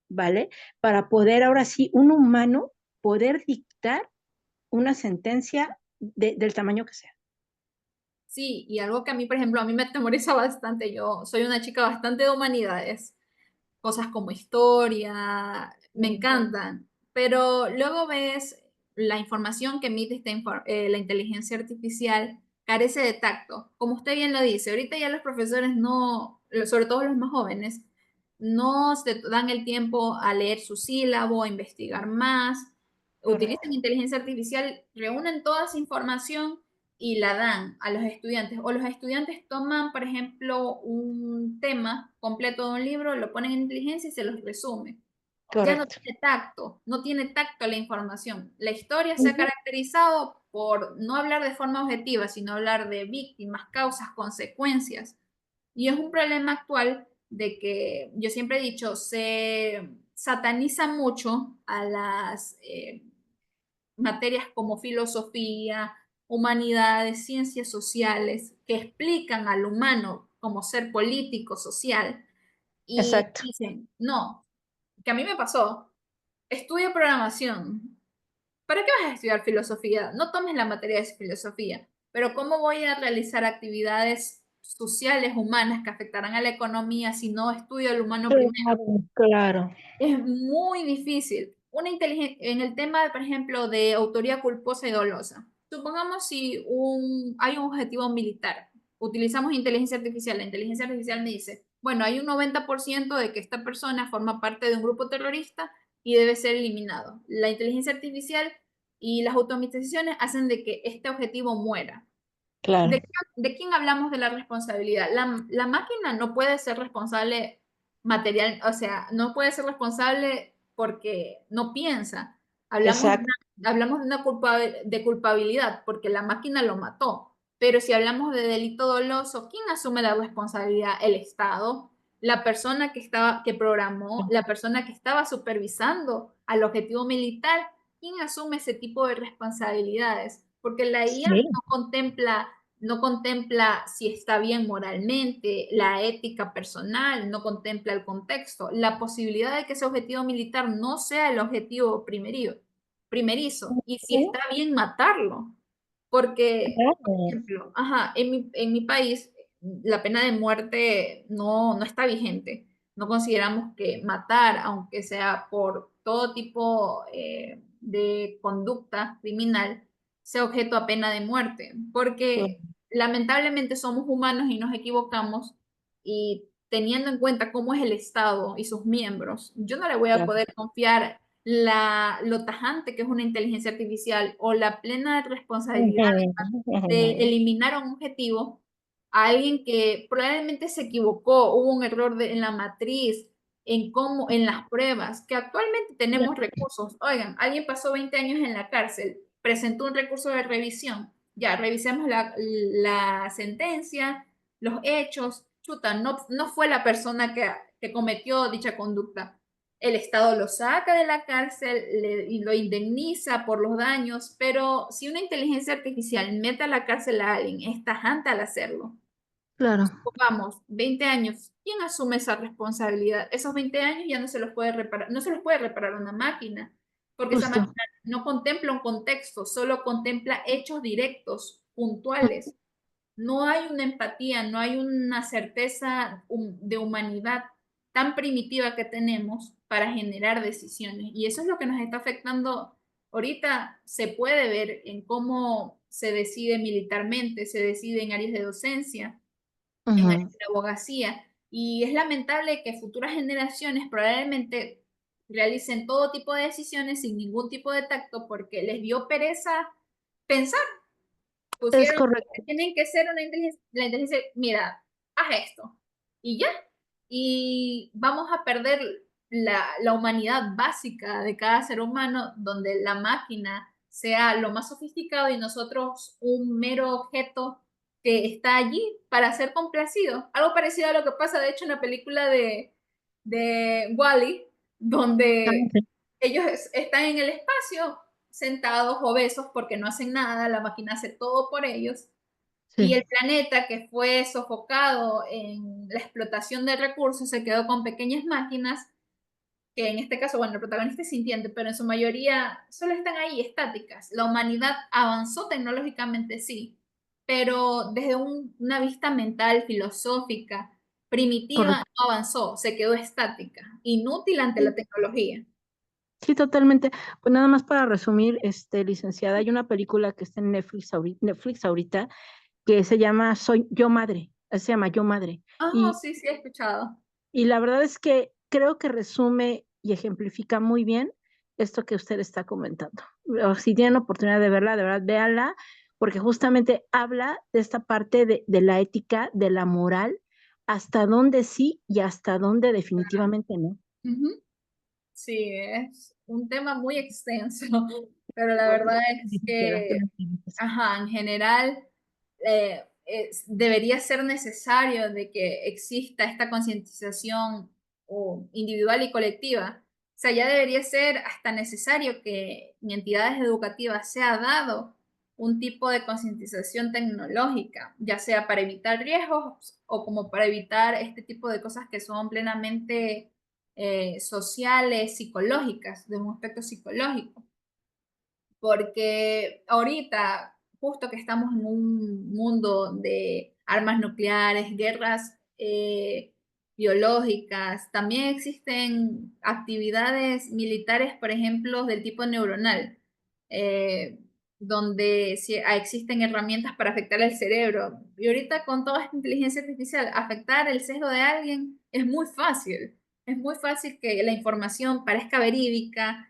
¿vale? Para poder ahora sí, un humano poder dictar una sentencia del tamaño que sea. Sí, y algo que a mí, por ejemplo, a mí me atemoriza bastante, yo soy una chica bastante de humanidades, cosas como historia, me encantan, pero luego ves la información que emite la inteligencia artificial carece de tacto. Como usted bien lo dice, ahorita ya los profesores no, sobre todo los más jóvenes, no se dan el tiempo a leer su sílabo, a investigar más, Correcto. utilizan inteligencia artificial, reúnen toda esa información y la dan a los estudiantes. O los estudiantes toman, por ejemplo, un tema completo de un libro, lo ponen en inteligencia y se los resume. Ya no Correcto. tiene tacto, no tiene tacto la información. La historia se ha Ujú. caracterizado por no hablar de forma objetiva, sino hablar de víctimas, causas, consecuencias. Y es un problema actual de que yo siempre he dicho, se sataniza mucho a las materias como filosofía, humanidades, ciencias sociales, que explican al humano como ser político, social, y Exacto. dicen, no, que a mí me pasó, estudia programación. ¿Para qué vas a estudiar filosofía? No tomes la materia de filosofía, pero ¿cómo voy a realizar actividades sociales, humanas, que afectarán a la economía si no estudio el humano primero? Claro, claro. Es muy difícil. En el tema, por ejemplo, de autoría culposa y dolosa. Supongamos si hay un objetivo militar, utilizamos inteligencia artificial. La inteligencia artificial me dice, bueno, hay un 90% de que esta persona forma parte de un grupo terrorista y debe ser eliminado. La inteligencia artificial y las automatizaciones hacen de que este objetivo muera. ¿De, Claro. de quién hablamos de la responsabilidad? La máquina no puede ser responsable material, o sea, no puede ser responsable porque no piensa. Exacto. Hablamos de una de culpabilidad porque la máquina lo mató. Pero si hablamos de delito doloso, ¿quién asume la responsabilidad? El Estado, la persona que programó, la persona que estaba supervisando al objetivo militar. ¿Quién asume ese tipo de responsabilidades? Porque la IA Sí, no contempla si está bien moralmente, la ética personal, no contempla el contexto, la posibilidad de que ese objetivo militar no sea el objetivo primerizo, y si sí, está bien matarlo. Porque, por claro. ejemplo, ajá, en mi país la pena de muerte no está vigente. No consideramos que matar, aunque sea por todo tipo de conducta criminal, sea objeto a pena de muerte, Claro, porque lamentablemente somos humanos y nos equivocamos y teniendo en cuenta cómo es el Estado y sus miembros, yo no le voy a claro. poder confiar lo tajante que es una inteligencia artificial o la plena responsabilidad Ujú, de ujú. eliminar un objetivo a alguien que probablemente se equivocó, hubo un error en la matriz, en cómo, en las pruebas, que actualmente tenemos recursos. Oigan, alguien pasó 20 años en la cárcel, presentó un recurso de revisión, ya, revisemos la sentencia, los hechos, chuta, no fue la persona que cometió dicha conducta. El Estado lo saca de la cárcel y lo indemniza por los daños, pero si una inteligencia artificial mete a la cárcel a alguien, es tajante al hacerlo. Claro, Supongamos, 20 años, ¿quién asume esa responsabilidad? Esos 20 años ya no se los puede reparar, no se los puede reparar una máquina, porque esa justo. máquina no contempla un contexto, solo contempla hechos directos, puntuales. No hay una empatía, no hay una certeza de humanidad tan primitiva que tenemos para generar decisiones. Y eso es lo que nos está afectando. Ahorita se puede ver en cómo se decide militarmente, se decide en áreas de docencia, en áreas Ujú. de abogacía. Y es lamentable que futuras generaciones probablemente realicen todo tipo de decisiones sin ningún tipo de tacto porque les dio pereza pensar, Es pusieron que correcto. tienen que ser una inteligencia, la inteligencia, mira, haz esto y ya. Y vamos a perder la humanidad básica de cada ser humano, donde la máquina sea lo más sofisticado y nosotros un mero objeto que está allí para ser complacido. Algo parecido a lo que pasa, de hecho, en la película de Wall-E, Ah, donde sí, ellos están en el espacio sentados obesos porque no hacen nada, la máquina hace todo por ellos. Y sí, el planeta que fue sofocado en la explotación de recursos se quedó con pequeñas máquinas que en este caso, bueno, el protagonista es sintiente, pero en su mayoría solo están ahí estáticas. La humanidad avanzó tecnológicamente, sí, pero desde una vista mental, filosófica, primitiva, correcto. no avanzó, se quedó estática, inútil ante la Sí, tecnología. sí, totalmente. Pues nada más para resumir, licenciada, hay una película que está en Netflix ahorita que se llama Soy Yo Madre, se llama Yo Madre. Ah, Y, sí, sí, he escuchado. y la verdad es que creo que resume y ejemplifica muy bien esto que usted está comentando. O si tienen oportunidad de verla, de verdad, véanla, porque justamente habla de esta parte de la ética, de la moral, hasta dónde sí y hasta dónde definitivamente no. Ujú. Sí, es un tema muy extenso, pero la Muy, verdad muy es difícil, que, muy difícil. ajá, en general debería ser necesario de que exista esta concientización individual y colectiva. O sea, ya debería ser hasta necesario que en entidades educativas sea dado un tipo de concientización tecnológica, ya sea para evitar riesgos o como para evitar este tipo de cosas que son plenamente sociales, psicológicas, de un aspecto psicológico. Porque ahorita, justo que estamos en un mundo de armas nucleares, guerras biológicas, también existen actividades militares, por ejemplo, del tipo neuronal, eh, donde existen herramientas para afectar el cerebro. Y ahorita con toda esta inteligencia artificial, afectar el sesgo de alguien es muy fácil. Es muy fácil que la información parezca verídica,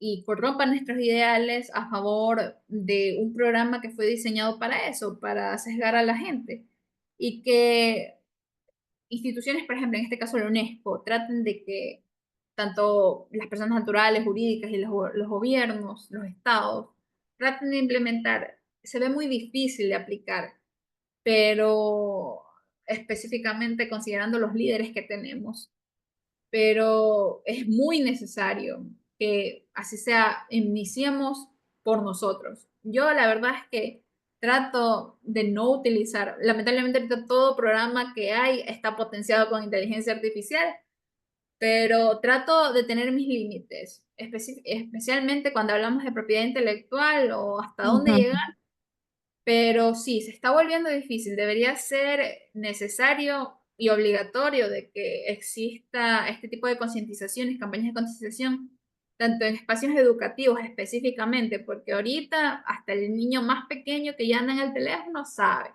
y corrompan nuestros ideales a favor de un programa que fue diseñado para eso, para sesgar a la gente. Y que instituciones, por ejemplo, en este caso la UNESCO, traten de que tanto las personas naturales, jurídicas y los gobiernos, los estados, traten de implementar. Se ve muy difícil de aplicar, pero específicamente considerando los líderes que tenemos, pero es muy necesario que así sea, iniciemos por nosotros. Yo la verdad es que trato de no utilizar, lamentablemente ahorita todo programa que hay está potenciado con inteligencia artificial, pero trato de tener mis límites, especialmente cuando hablamos de propiedad intelectual o hasta dónde Ujú. llegar, Pero sí, se está volviendo difícil. Debería ser necesario y obligatorio de que exista este tipo de concientizaciones, campañas de concientización, tanto en espacios educativos específicamente, porque ahorita hasta el niño más pequeño que ya anda en el teléfono sabe.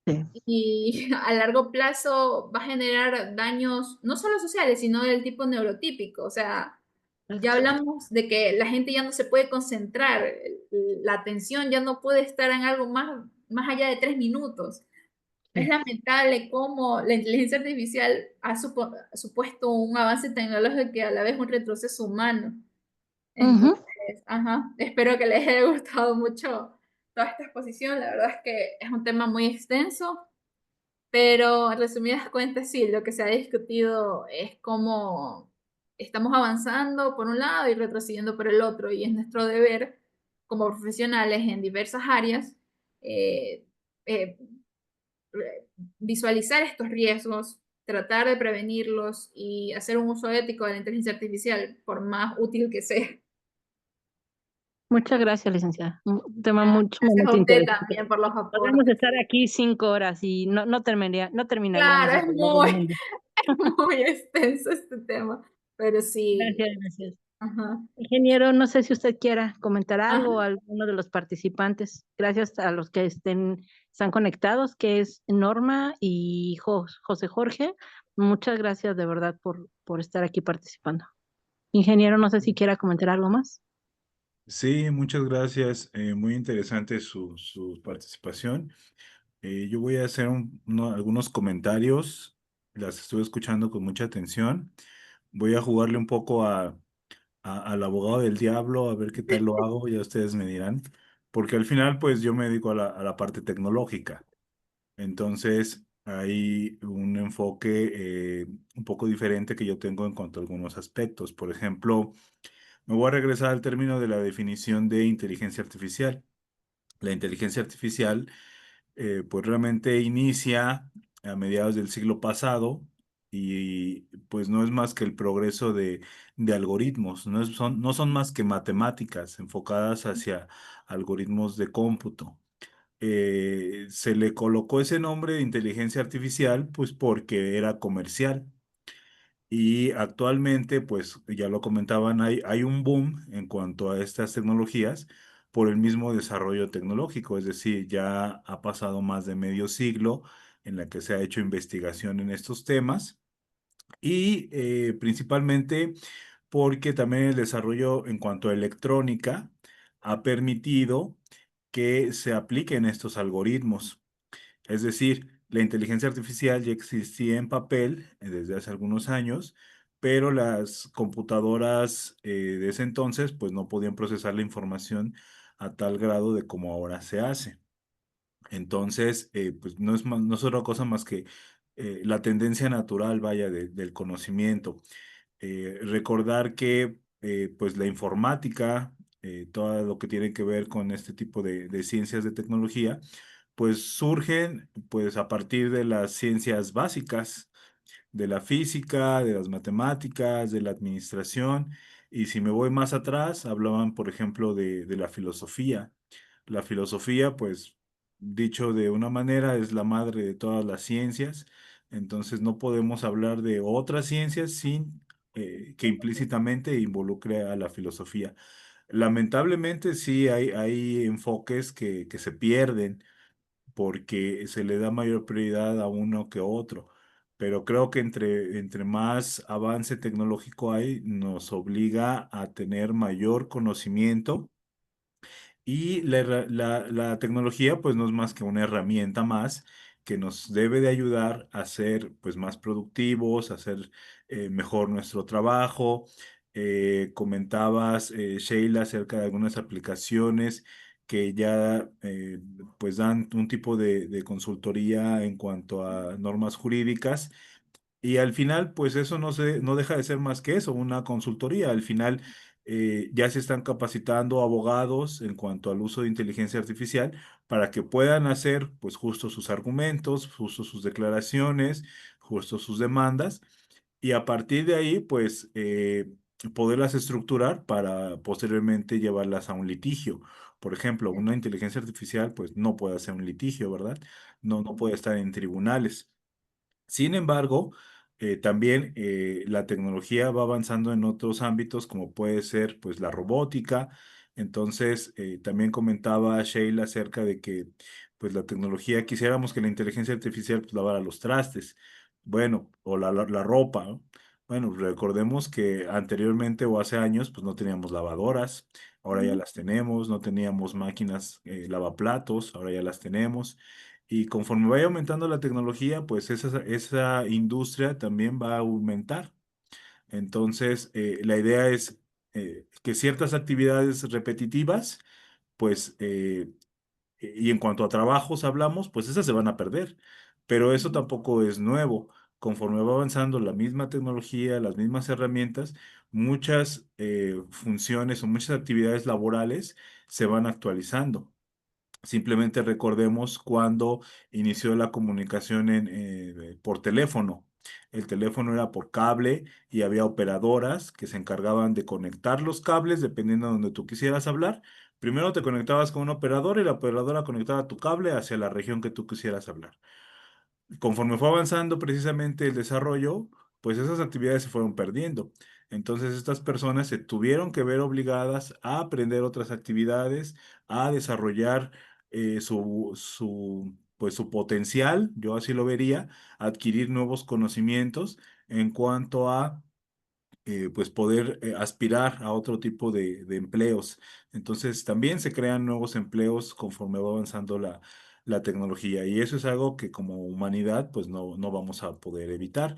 Sí. Y a largo plazo va a generar daños no solo sociales, sino del tipo neurotípico. O sea, ya hablamos de que la gente ya no se puede concentrar, la atención ya no puede estar en algo más allá de 3 minutos. Es Sí. lamentable cómo la inteligencia artificial ha supuesto un avance tecnológico que a la vez un retroceso humano. Ujú. Entonces, ajá, espero que les haya gustado mucho toda esta exposición. La verdad es que es un tema muy extenso, pero en resumidas cuentas, sí, lo que se ha discutido es cómo estamos avanzando por un lado y retrocediendo por el otro, y es nuestro deber como profesionales en diversas áreas eh, eh, visualizar estos riesgos, tratar de prevenirlos y hacer un uso ético de la inteligencia artificial, por más útil que sea. Muchas gracias, licenciada. Un tema muy Gracias a sumamente usted interesante. también por los Podríamos aportes. estar aquí 5 horas y no terminaríamos Claro, de es salvar el muy, mundo. muy extenso este tema, pero sí. Gracias, gracias. Ajá. Ingeniero, no sé si usted quiera comentar Ajá. algo, alguno de los participantes. Gracias a los que están conectados, que es Norma y José Jorge. Muchas gracias de verdad por estar aquí participando. Ingeniero, no sé si quiera comentar algo más. Sí, muchas gracias. Muy interesante su participación. Yo voy a hacer algunos comentarios. Las estuve escuchando con mucha atención. Voy a jugarle un poco al abogado del diablo, a ver qué tal lo hago, ya ustedes me dirán. Porque al final, pues yo me dedico a la parte tecnológica. Entonces, hay un enfoque un poco diferente que yo tengo en cuanto a algunos aspectos. Por ejemplo, me voy a regresar al término de la definición de inteligencia artificial. La inteligencia artificial, pues realmente inicia a mediados del siglo pasado y pues no es más que el progreso de algoritmos, no son más que matemáticas enfocadas hacia algoritmos de cómputo. Se le colocó ese nombre de inteligencia artificial pues porque era comercial. Y actualmente, pues ya lo comentaban, hay un boom en cuanto a estas tecnologías por el mismo desarrollo tecnológico, es decir, ya ha pasado más de medio siglo en la que se ha hecho investigación en estos temas y principalmente porque también el desarrollo en cuanto a electrónica ha permitido que se apliquen estos algoritmos. Es decir, la inteligencia artificial ya existía en papel desde hace algunos años, pero las computadoras de ese entonces pues no podían procesar la información a tal grado de como ahora se hace. Entonces, pues no es otra cosa más que la tendencia natural, vaya, del conocimiento. Recordar que pues la informática, todo lo que tiene que ver con este tipo de ciencias de tecnología, pues surgen pues a partir de las ciencias básicas, de la física, de las matemáticas, de la administración. Y si me voy más atrás, hablaban, por ejemplo, de la filosofía. La filosofía, pues, dicho de una manera, es la madre de todas las ciencias. Entonces no podemos hablar de otras ciencias sin que implícitamente involucre a la filosofía. Lamentablemente sí hay enfoques que se pierden porque se le da mayor prioridad a uno que otro. Pero creo que entre más avance tecnológico hay, nos obliga a tener mayor conocimiento y la tecnología pues no es más que una herramienta más que nos debe de ayudar a ser pues más productivos, a hacer mejor nuestro trabajo. Comentabas, Sheila, acerca de algunas aplicaciones que ya pues dan un tipo de consultoría en cuanto a normas jurídicas y al final, pues eso no deja de ser más que eso, una consultoría. Al final ya se están capacitando abogados en cuanto al uso de inteligencia artificial para que puedan hacer pues justo sus argumentos, justo sus declaraciones, justo sus demandas y a partir de ahí pues poderlas estructurar para posteriormente llevarlas a un litigio. Por ejemplo, una inteligencia artificial pues no puede hacer un litigio, ¿verdad? No puede estar en tribunales. Sin embargo, también la tecnología va avanzando en otros ámbitos, como puede ser pues la robótica. Entonces, también comentaba Sheila acerca de que pues la tecnología, quisiéramos que la inteligencia artificial pues, lavara los trastes, bueno, o la ropa, ¿no? Bueno, recordemos que anteriormente o hace años pues no teníamos lavadoras, ahora ya Ujú. las tenemos, no teníamos máquinas lavaplatos, ahora ya las tenemos. Y conforme vaya aumentando la tecnología, pues esa industria también va a aumentar. Entonces, la idea es que ciertas actividades repetitivas, pues, y en cuanto a trabajos hablamos, pues esas se van a perder. Pero eso Ujú. tampoco es nuevo. Conforme va avanzando la misma tecnología, las mismas herramientas, muchas funciones o muchas actividades laborales se van actualizando. Simplemente recordemos cuando inició la comunicación por teléfono. El teléfono era por cable y había operadoras que se encargaban de conectar los cables dependiendo de donde tú quisieras hablar. Primero te conectabas con un operador y la operadora conectaba tu cable hacia la región que tú quisieras hablar. Conforme fue avanzando precisamente el desarrollo, pues esas actividades se fueron perdiendo. Entonces estas personas se tuvieron que ver obligadas a aprender otras actividades, a desarrollar pues su potencial, yo así lo vería, adquirir nuevos conocimientos en cuanto a pues poder aspirar a otro tipo de empleos. Entonces también se crean nuevos empleos conforme va avanzando la tecnología y eso es algo que como humanidad pues no vamos a poder evitar.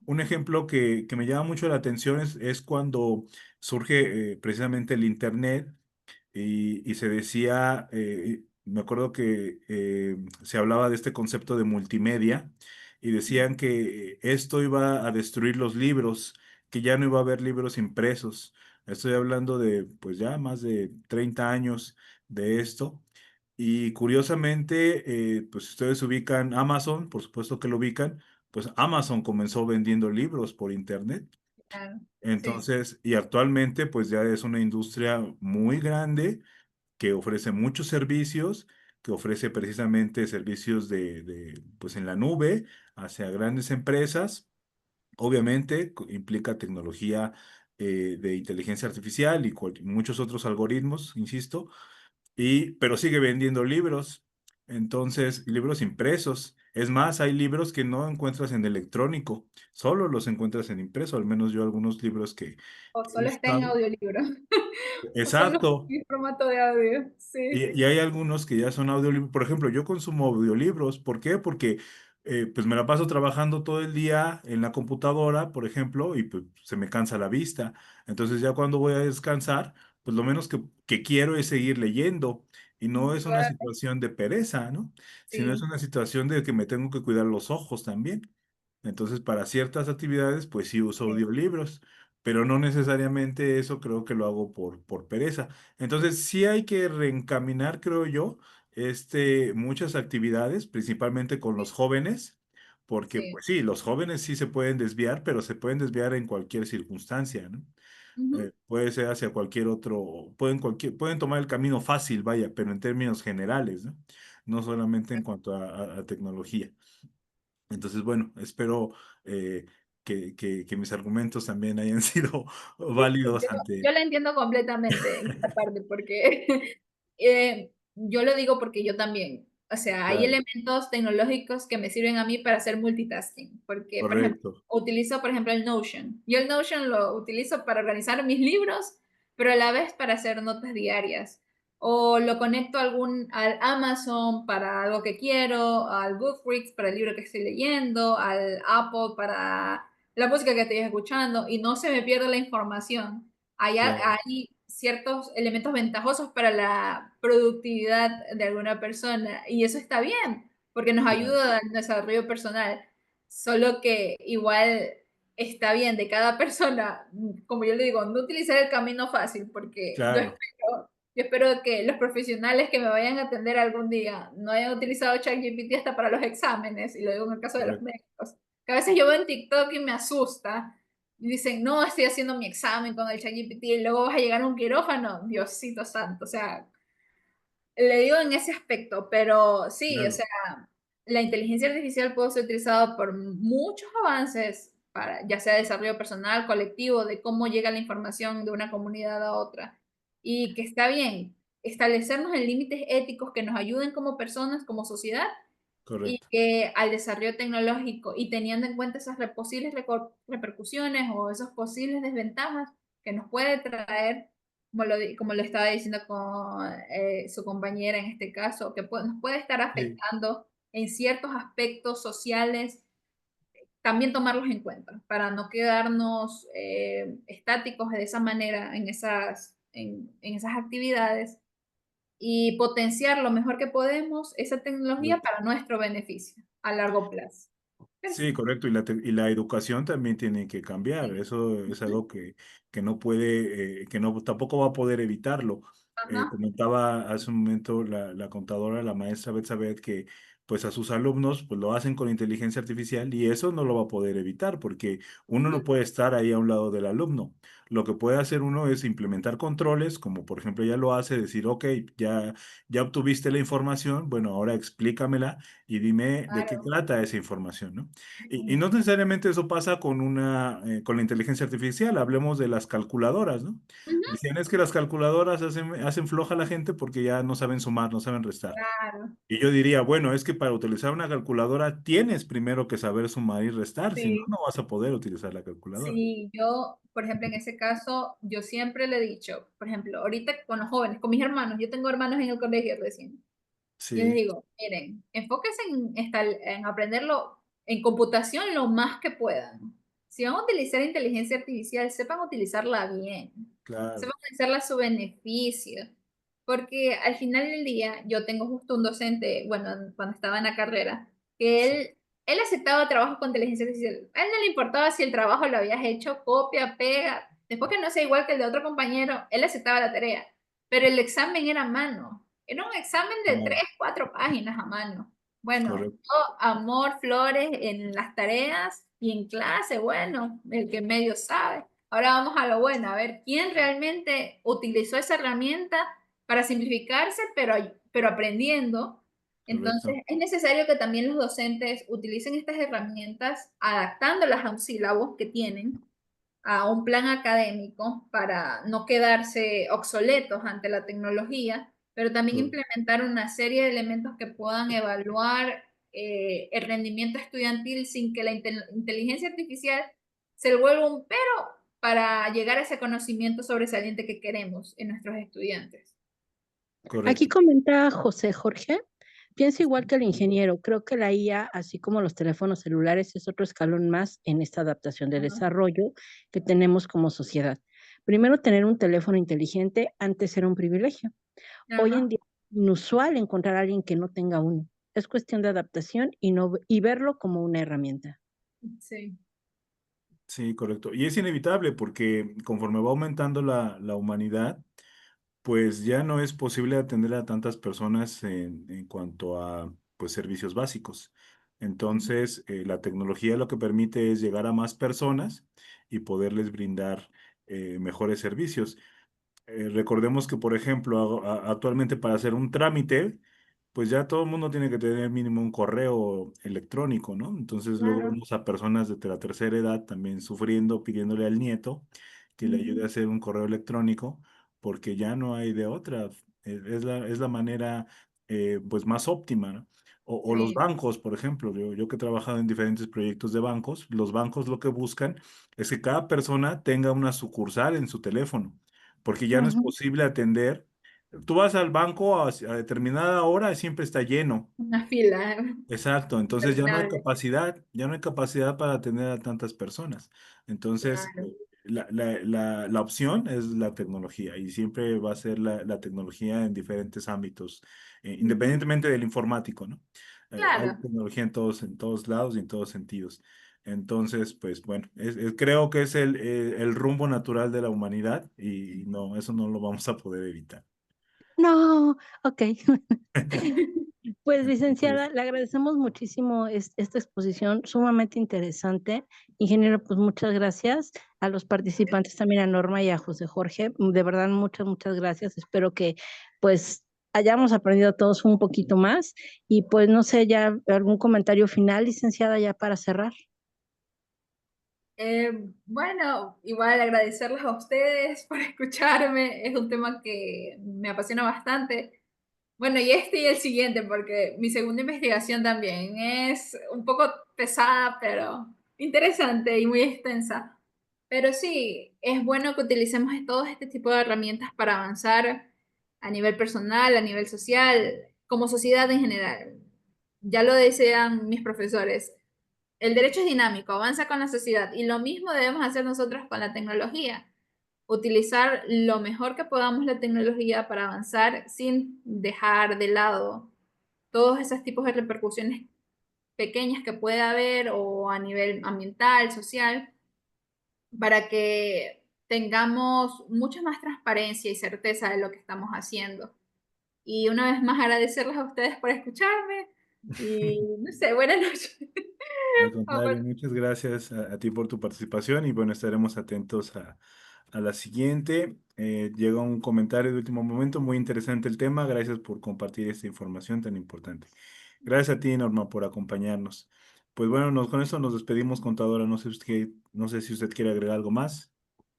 Un ejemplo que me llama mucho la atención es cuando surge precisamente el Internet y se decía, me acuerdo que se hablaba de este concepto de multimedia y decían que esto iba a destruir los libros, que ya no iba a haber libros impresos. Estoy hablando de pues ya más de 30 años de esto. Y curiosamente, pues si ustedes ubican Amazon, por supuesto que lo ubican, pues Amazon comenzó vendiendo libros por internet. Claro. Sí, Entonces, y actualmente pues ya es una industria muy grande que ofrece muchos servicios, que ofrece precisamente servicios pues en la nube hacia grandes empresas. Obviamente implica tecnología de inteligencia artificial y muchos otros algoritmos, insisto, pero sigue vendiendo libros. Entonces, libros impresos. Es más, hay libros que no encuentras en electrónico, solo los encuentras en impreso, al menos yo algunos libros o que he solo está en buscado. audiolibro, o solo Exacto. en formato de audio. Sí, Y hay algunos que ya son audiolibros. Por ejemplo, yo consumo audiolibros. ¿Por qué? Porque pues me la paso trabajando todo el día en la computadora, por ejemplo, y pues se me cansa la vista. Entonces ya cuando voy a descansar, pues lo menos que quiero es seguir leyendo. Y no es una claro, situación de pereza, ¿no? Sino es sí, una situación de que me tengo que cuidar los ojos también. Entonces, para ciertas actividades, pues sí uso sí, audiolibros, pero no necesariamente eso creo que lo hago por pereza. Entonces, sí hay que reencaminar, creo yo, muchas actividades, principalmente con los jóvenes, porque sí. pues sí, los jóvenes sí se pueden desviar, pero se pueden desviar en cualquier circunstancia, ¿no? Ujú. Puede ser hacia cualquier otro, pueden tomar el camino fácil, vaya, pero en términos generales, ¿no? No solamente en cuanto a tecnología. Entonces, bueno, espero que mis argumentos también hayan sido válidos Yo ante... la entiendo completamente en esta parte, porque yo lo digo porque yo también, o sea, hay Claro, elementos tecnológicos que me sirven a mí para hacer multitasking, porque, por ejemplo, correcto, utilizo, por ejemplo, el Notion. Yo el Notion lo utilizo para organizar mis libros, pero a la vez para hacer notas diarias. O lo conecto al Amazon para algo que quiero, al Goodreads para el libro que estoy leyendo, al Apple para la música que estoy escuchando y no se me pierde la información. claro, Hay ciertos elementos ventajosos para la productividad de alguna persona y eso está bien porque nos claro, ayuda al desarrollo personal. Solo que igual está bien de cada persona, como yo le digo, no utilizar el camino fácil porque claro, yo espero que los profesionales que me vayan a atender algún día no hayan utilizado ChatGPT hasta para los exámenes, y lo digo en el caso de los correcto. médicos, que a veces yo veo en TikTok y me asusta. Y dicen, no, estoy haciendo mi examen con el ChatGPT y luego vas a llegar a un quirófano. Diosito santo, o sea, le digo en ese aspecto, pero sí, o Claro, sea, la inteligencia artificial puede ser utilizada por muchos avances para, ya sea desarrollo personal, colectivo, de cómo llega la información de una comunidad a otra. Y que está bien establecernos en límites éticos que nos ayuden como personas, como sociedad, y correcto. que al desarrollo tecnológico y teniendo en cuenta esas posibles repercusiones o esas posibles desventajas que nos puede traer, como lo estaba diciendo con su compañera en este caso, que nos puede estar Sí, afectando en ciertos aspectos sociales, también tomarlos en cuenta para no quedarnos estáticos de esa manera en esas actividades y potenciar lo mejor que podemos esa tecnología correcto. para nuestro beneficio a largo plazo. Sí, Perfecto. correcto. Y la educación también tiene que cambiar. Sí. Eso es Ujú. algo que no puede, que no, tampoco va a poder evitarlo. Ajá. Comentaba hace un momento la contadora, la maestra Betsabeth, que pues a sus alumnos pues lo hacen con inteligencia artificial y eso no lo va a poder evitar porque uno Ujú. no puede estar ahí a un lado del alumno. Lo que puede hacer uno es implementar controles, como por ejemplo ya lo hace, decir, ok, ya obtuviste la información, bueno, ahora explícamela y dime de qué Claro. trata esa información, ¿no? Y Ujú. no necesariamente eso pasa con con la inteligencia artificial, hablemos de las calculadoras, ¿no? Ujú. Decían es que las calculadoras hacen floja a la gente porque ya no saben sumar, no saben restar. Claro. Y yo diría, bueno, es que para utilizar una calculadora tienes primero que saber sumar y restar, si no, Sí. no vas a poder utilizar la calculadora. Sí, yo, por ejemplo, en ese caso, yo siempre le he dicho, por ejemplo, ahorita con los jóvenes, con mis hermanos, yo tengo hermanos en el colegio recién. Yo les Sí, digo, miren, enfóquense en aprenderlo en computación lo más que puedan. Si van a utilizar inteligencia artificial, sepan utilizarla bien, claro, sepan utilizarla a su beneficio, porque al final del día yo tengo justo un docente, bueno, cuando estaba en la carrera, que sí, él aceptaba trabajo con inteligencia artificial. A él no le importaba si el trabajo lo habías hecho, copia, pega, después que no sea igual que el de otro compañero, él aceptaba la tarea, pero el examen era a mano. Era un examen de claro, 3, 4 páginas a mano. Bueno, correcto, yo, amor, flores en las tareas y en clase, bueno, el que medio sabe. Ahora vamos a lo bueno, a ver quién realmente utilizó esa herramienta para simplificarse, pero aprendiendo. Entonces, correcto, es necesario que también los docentes utilicen estas herramientas adaptándolas a un sílabo que tienen a un plan académico para no quedarse obsoletos ante la tecnología, pero también correcto. implementar una serie de elementos que puedan evaluar el rendimiento estudiantil sin que la inteligencia artificial se le vuelva un pero para llegar a ese conocimiento sobresaliente que queremos en nuestros estudiantes. Aquí Correcto. comenta José Jorge, pienso igual que el ingeniero, creo que la IA, así como los teléfonos celulares, es otro escalón más en esta adaptación de Ajá. desarrollo que tenemos como sociedad. Primero, tener un teléfono inteligente antes era un privilegio. Hoy en Ajá. día es inusual encontrar a alguien que no tenga uno. Es cuestión de adaptación y, no, y verlo como una herramienta. Sí. Sí, correcto. Y es inevitable porque conforme va aumentando la humanidad, pues ya no es posible atender a tantas personas en cuanto a pues servicios básicos. Entonces, la tecnología lo que permite es llegar a más personas y poderles brindar mejores servicios. Recordemos que, por ejemplo, actualmente para hacer un trámite, pues ya todo el mundo tiene que tener mínimo un correo electrónico, ¿no? Entonces luego Claro. vemos a personas de la tercera edad también sufriendo, pidiéndole al nieto que le ayude Ujú. a hacer un correo electrónico, porque ya no hay de otra. Es la manera pues más óptima, ¿no? O los Sí. bancos, por ejemplo, yo que he trabajado en diferentes proyectos de bancos, los bancos lo que buscan es que cada persona tenga una sucursal en su teléfono porque ya no es Ujú, posible atender. Tú vas al banco a determinada hora y siempre está lleno. Una fila Exacto, entonces interminable. ya no hay capacidad para atender a tantas personas. Entonces, Claro. la opción es la tecnología y siempre va a ser la tecnología en diferentes ámbitos, Ujú. independientemente del informático, ¿no? Hay Claro. tecnología en todos lados y en todos sentidos. Entonces, pues bueno, creo que es el rumbo natural de la humanidad y no, eso no lo vamos a poder evitar. no, ok. Pues licenciada, Entonces, le agradecemos muchísimo esta exposición sumamente interesante. Ingeniero, pues muchas gracias. A los participantes también, a Norma y a José Jorge, de verdad muchas, muchas gracias. Espero que pues hayamos aprendido todos un poquito más. Y pues no sé, ya algún comentario final, licenciada, ya para cerrar. Bueno, igual agradecerles a ustedes por escucharme. Es un tema que me apasiona bastante. Bueno, y este y el siguiente, porque mi segunda investigación también es un poco pesada, pero interesante y muy extensa. Pero sí, es bueno que utilicemos todo este tipo de herramientas para avanzar a nivel personal, a nivel social, como sociedad en general. Ya lo decían mis profesores, el derecho es dinámico, avanza con la sociedad y lo mismo debemos hacer nosotros con la tecnología. Utilizar lo mejor que podamos la tecnología para avanzar sin dejar de lado todos esos tipos de repercusiones pequeñas que puede haber o a nivel ambiental, social, para que tengamos mucha más transparencia y certeza de lo que estamos haciendo. Y una vez más agradecerles a ustedes por escucharme y no sé, buenas noches. Al contrario, muchas gracias a ti por tu participación y bueno, estaremos atentos a la siguiente. Llega un comentario de último momento, muy interesante el tema. Gracias por compartir esta información tan importante. Gracias a ti, Norma, por acompañarnos. Pues bueno, con eso nos despedimos, contadora. No sé si usted quiere agregar algo más.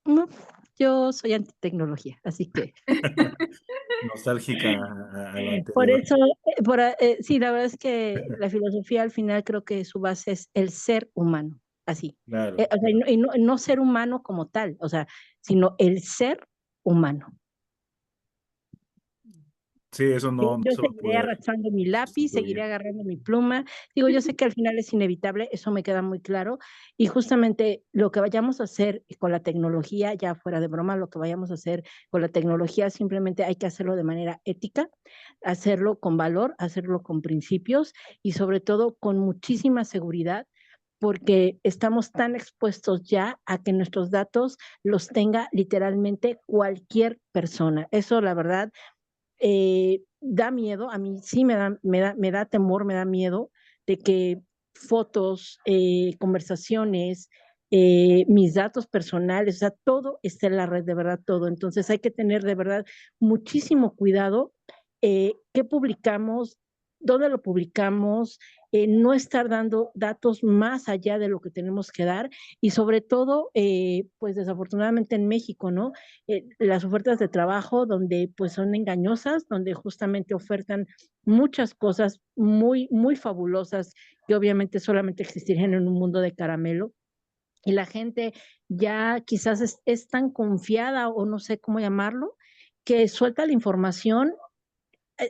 No, yo soy antitecnología, así que Nostálgica a lo por anterior. eso, sí, la verdad es que la filosofía al final creo que su base es el ser humano, así. Claro, O sea, claro. y no ser humano como tal, o sea, sino el ser humano. Sí, eso no Yo se va a seguiré poder arrastrando mi lápiz, seguiré sustituir. agarrando mi pluma. Digo, yo sé que al final es inevitable, eso me queda muy claro. Y justamente lo que vayamos a hacer con la tecnología, ya fuera de broma, lo que vayamos a hacer con la tecnología, simplemente hay que hacerlo de manera ética, hacerlo con valor, hacerlo con principios y sobre todo con muchísima seguridad, porque estamos tan expuestos ya a que nuestros datos los tenga literalmente cualquier persona. Eso, la verdad, da miedo, a mí sí me da temor, me da miedo de que fotos, conversaciones, mis datos personales, o sea, todo está en la red, de verdad, todo. Entonces hay que tener de verdad muchísimo cuidado qué publicamos, dónde lo publicamos, no estar dando datos más allá de lo que tenemos que dar y sobre todo, pues desafortunadamente en México, ¿no? Las ofertas de trabajo donde pues son engañosas, donde justamente ofertan muchas cosas muy, muy fabulosas que obviamente solamente existirían en un mundo de caramelo. Y la gente ya quizás es tan confiada o no sé cómo llamarlo, que suelta la información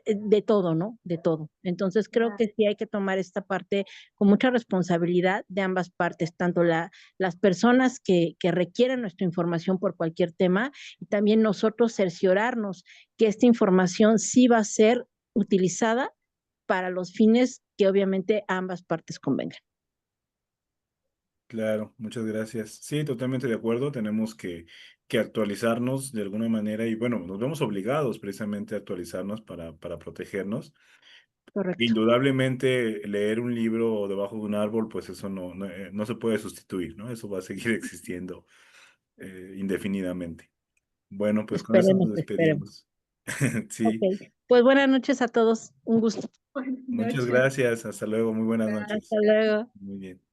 de todo, ¿no? De todo. Entonces creo que sí hay que tomar esta parte con mucha responsabilidad de ambas partes, tanto las personas que requieren nuestra información por cualquier tema y también nosotros cerciorarnos que esta información sí va a ser utilizada para los fines que obviamente a ambas partes convengan. Claro, muchas gracias. Sí, totalmente de acuerdo. Tenemos que actualizarnos de alguna manera y bueno, nos vemos obligados precisamente a actualizarnos para protegernos. Correcto. Indudablemente, leer un libro debajo de un árbol, pues eso no se puede sustituir, ¿no? Eso va a seguir existiendo indefinidamente. Bueno, pues con eso Esperemos, nos esperemos. despedimos. Ok. Sí, Pues buenas noches a todos. Un gusto. Buenas muchas noches. gracias. Hasta luego. Muy buenas noches. Hasta luego. Muy bien.